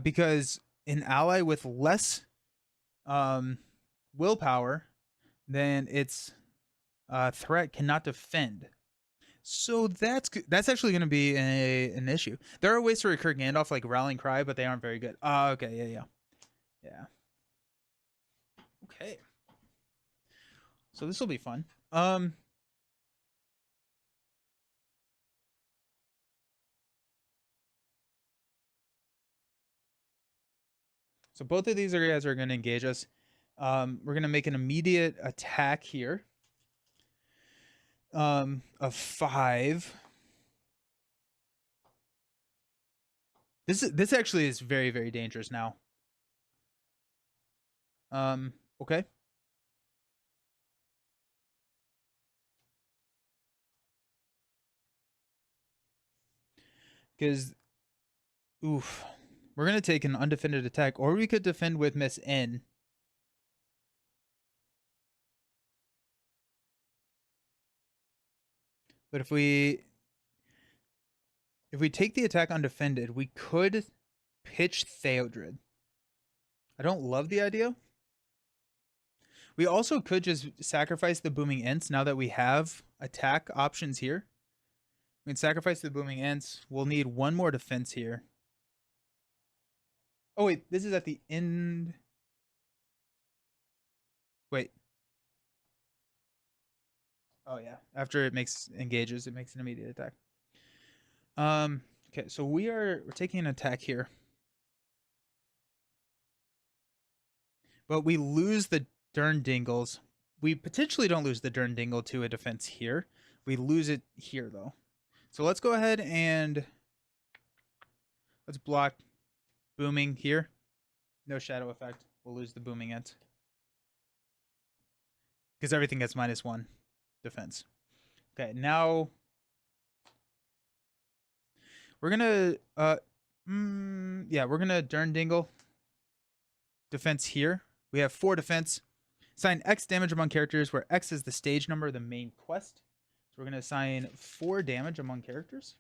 Because an ally with less willpower than its threat cannot defend. So that's actually going to be an issue. There are ways to recur Gandalf like Rallying Cry, but they aren't very good. Okay, yeah. Okay. So this will be fun. So both of these guys are going to engage us. We're going to make an immediate attack here. Of 5. This actually is very, very dangerous now. Okay. Because, oof, we're gonna take an undefended attack, or we could defend with Miss N. But if we take the attack undefended, we could pitch Theodred. I don't love the idea. We also could just sacrifice the Booming Ents now that we have attack options here. We can sacrifice the Booming Ents. We'll need 1 more defense here. Oh, wait. This is at the end. Wait. Oh, yeah. After it engages, it makes an immediate attack. Okay, so we're taking an attack here. But we lose the Durndingles. We potentially don't lose the Durndingle to a defense here. We lose it here, though. So let's go ahead and let's block Booming here. No shadow effect. We'll lose the Booming Ent. Because everything gets -1 defense. Okay, now we're gonna we're gonna Durndingle defense here. We have 4 defense. Assign X damage among characters, where X is the stage number of the main quest. So we're gonna assign 4 damage among characters.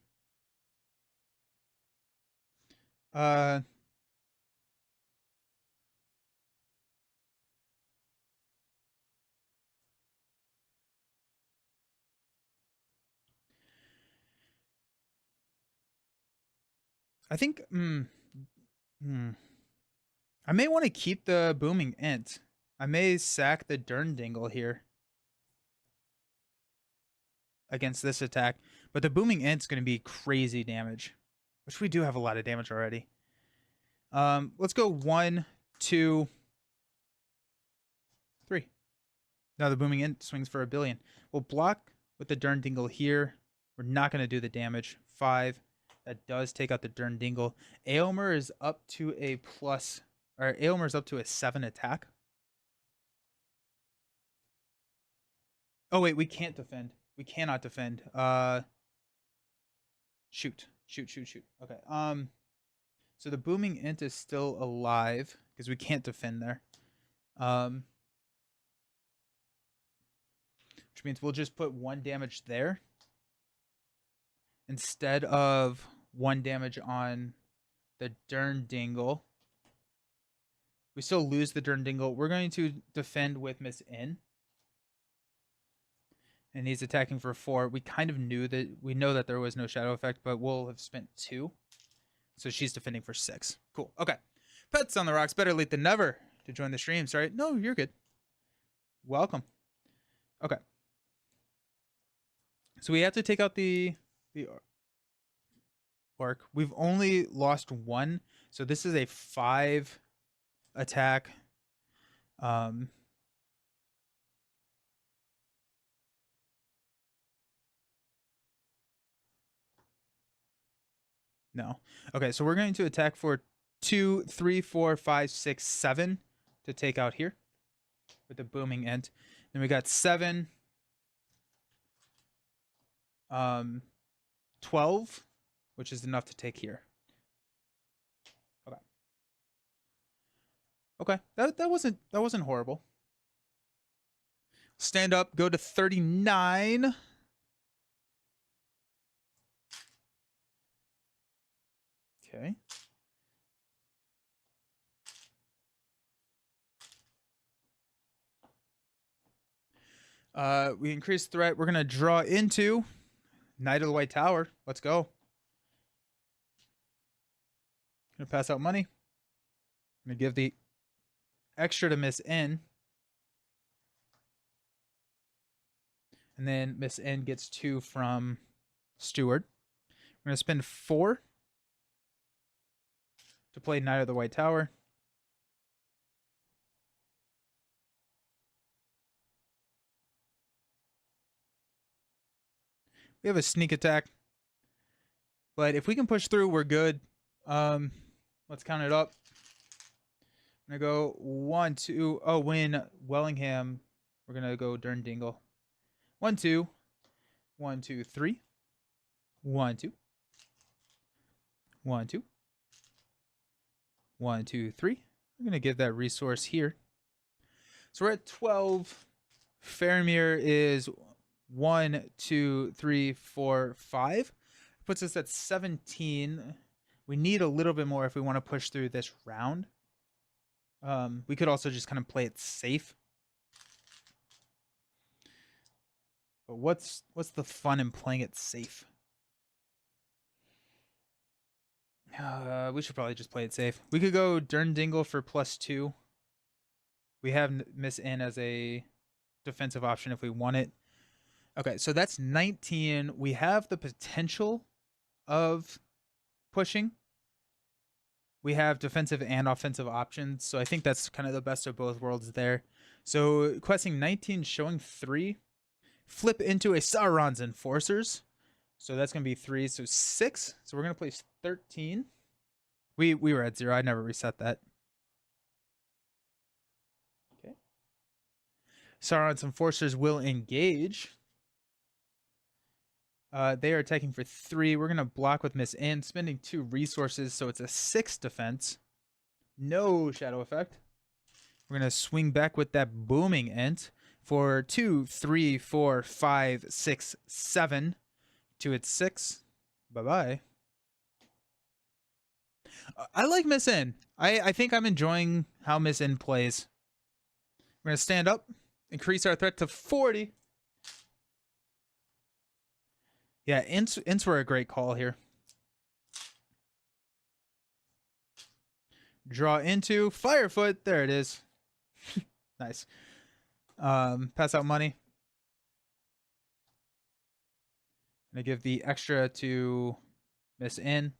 I think I may want to keep the Booming Ent. I may sack the Durndingle here against this attack, but the Booming Ent's going to be crazy damage, which we do have a lot of damage already. Let's go 1, 2, 3. Now the Booming Ent swings for 1 billion. We'll block with the Durndingle here. We're not going to do the damage. 5. That does take out the Durndingle. Aomer is up to a Aomer is up to a 7 attack. Oh wait, we can't defend. We cannot defend. Shoot. Okay. So the Booming Ent is still alive because we can't defend there. Which means we'll just put 1 damage there instead of 1 damage on the Durndingle. We still lose the Durndingle. We're going to defend with Miss N. And he's attacking for 4. We kind of know that there was no shadow effect, but we'll have spent 2. So she's defending for 6. Cool. Okay. Pets on the Rocks. Better late than never to join the stream. Sorry. No, you're good. Welcome. Okay. So we have to take out the orc. We've only lost one, so this is a 5 attack. No. Okay, so we're going to attack for 2, 3, 4, 5, 6, 7 to take out here with the booming end. Then we got 7, 12, which is enough to take here. Okay. Okay, that wasn't horrible. Stand up, go to 39. Okay. We increase threat. We're gonna draw into Knight of the White Tower. Let's go. Gonna pass out money. Gonna give the extra to Miss N. And then Miss N gets 2 from Steward. We're gonna spend 4 to play Knight of the White Tower. We have a sneak attack. But if we can push through, we're good. Let's count it up. I'm gonna go 1, 2. Oh, win Wellingham. We're gonna go Dern Dingle. 1, 2. 1, 2, 3. 1, 2. 1, 2. 1, 2, 3. We're gonna give that resource here. So we're at 12. Faramir is 1, 2, 3, 4, 5. Puts us at 17. We need a little bit more if we want to push through this round. We could also just kind of play it safe. But what's the fun in playing it safe? We should probably just play it safe. We could go Dern Dingle for +2. We have Miss N as a defensive option if we want it. Okay, so that's 19. We have the potential of pushing. We have defensive and offensive options, so I think that's kind of the best of both worlds there. So questing 19, showing 3. Flip into a Sauron's Enforcers. So that's going to be 3, so 6. So we're going to place 13. We were at 0. I never reset that. Okay. Sauron's Enforcers will engage. They are attacking for 3. We're going to block with Miss N, spending 2 resources, so it's a 6 defense. No shadow effect. We're going to swing back with that booming ent for 2, 3, 4, 5, 6, 7. 2 at 6. Bye-bye. I like Miss N. I think I'm enjoying how Miss N plays. We're going to stand up, increase our threat to 40. Yeah, ints were a great call here. Draw into Firefoot. There it is. Nice. Pass out money. I'm going to give the extra to Miss N.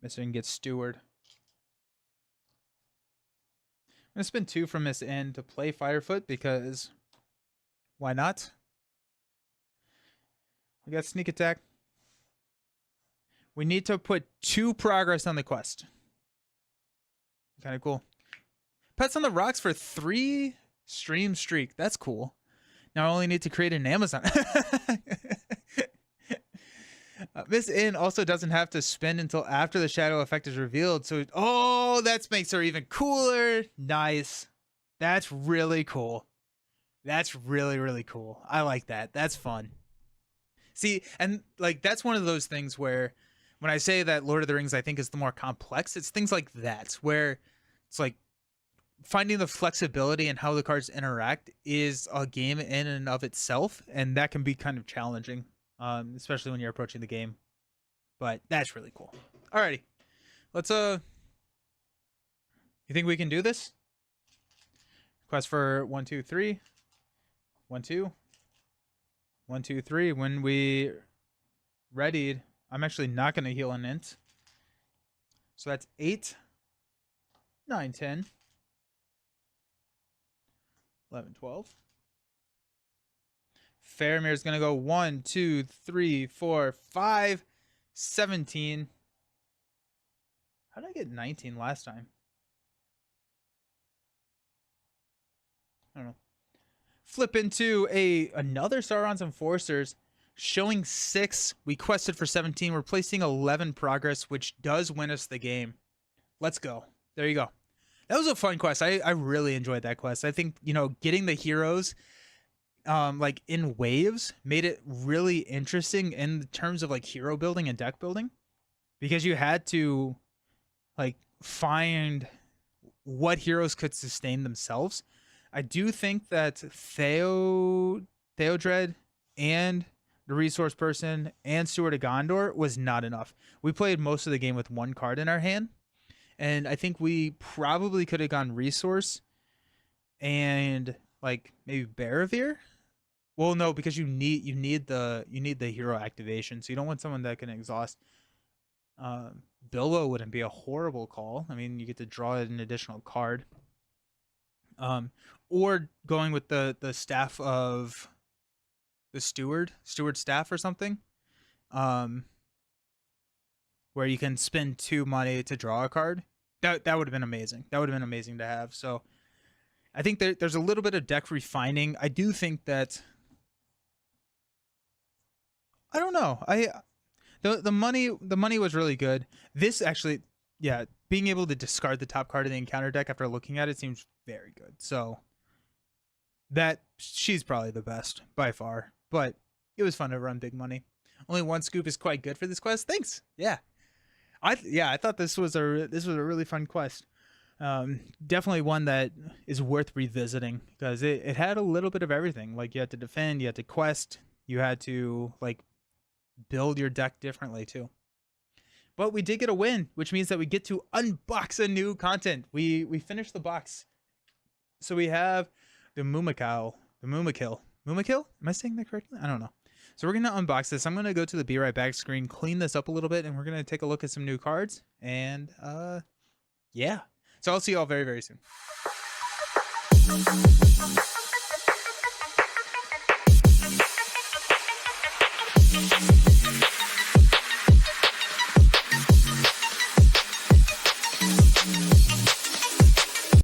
Miss N gets Steward. I'm going to spend 2 from Miss N to play Firefoot because why not? We got sneak attack. We need to put 2 progress on the quest. Kind of cool. Pets on the Rocks for 3 stream streak. That's cool. Now I only need to create an Amazon. Miss N also doesn't have to spend until after the shadow effect is revealed. So, oh, that makes her even cooler. Nice. That's really cool. That's really, really cool. I like that. That's fun. See, and like that's one of those things where when I say that Lord of the Rings I think is the more complex, it's things like that where it's like finding the flexibility and how the cards interact is a game in and of itself, and that can be kind of challenging, especially when you're approaching the game. But that's really cool. Alrighty, let's you think we can do this? Quest for 1, 2, 3. 1, 2. 1, 2, 3. When we readied, I'm actually not going to heal an int. So that's 8, 9, 10, 11, 12. Faramir is going to go 1, 2, 3, 4, 5, 17. How did I get 19 last time? I don't know. Flip into another Sauron's Enforcers, showing 6. We quested for 17. We're placing 11 progress, which does win us the game. Let's go. There you go. That was a fun quest. I really enjoyed that quest. I think, you know, getting the heroes like in waves made it really interesting in terms of like hero building and deck building, because you had to like find what heroes could sustain themselves. I do think that Theodred and the Resource Person and Steward of Gondor was not enough. We played most of the game with one card in our hand, and I think we probably could have gone Resource and like maybe Barravir. Well, no, because you need the hero activation, so you don't want someone that can exhaust. Bilbo wouldn't be a horrible call. I mean, you get to draw an additional card. Or going with the staff of the steward staff or something, where you can spend 2 money to draw a card. That would have been amazing. That would have been amazing to have. So I think there's a little bit of deck refining. I do think that, I don't know. The money was really good. This actually, yeah, being able to discard the top card of the encounter deck after looking at it seems very good. So that she's probably the best by far. But it was fun to run big money. Only 1 scoop is quite good for this quest. Thanks. Yeah. I thought this was a really fun quest. Definitely one that is worth revisiting, because it had a little bit of everything. Like, you had to defend, you had to quest, you had to like build your deck differently too. But we did get a win, which means that we get to unbox a new content. We finished the box. So we have the Mumakil. Mumakil? Am I saying that correctly? I don't know. So we're going to unbox this. I'm going to go to the Be Right Back screen, clean this up a little bit, and we're going to take a look at some new cards. And yeah. So I'll see you all very, very soon.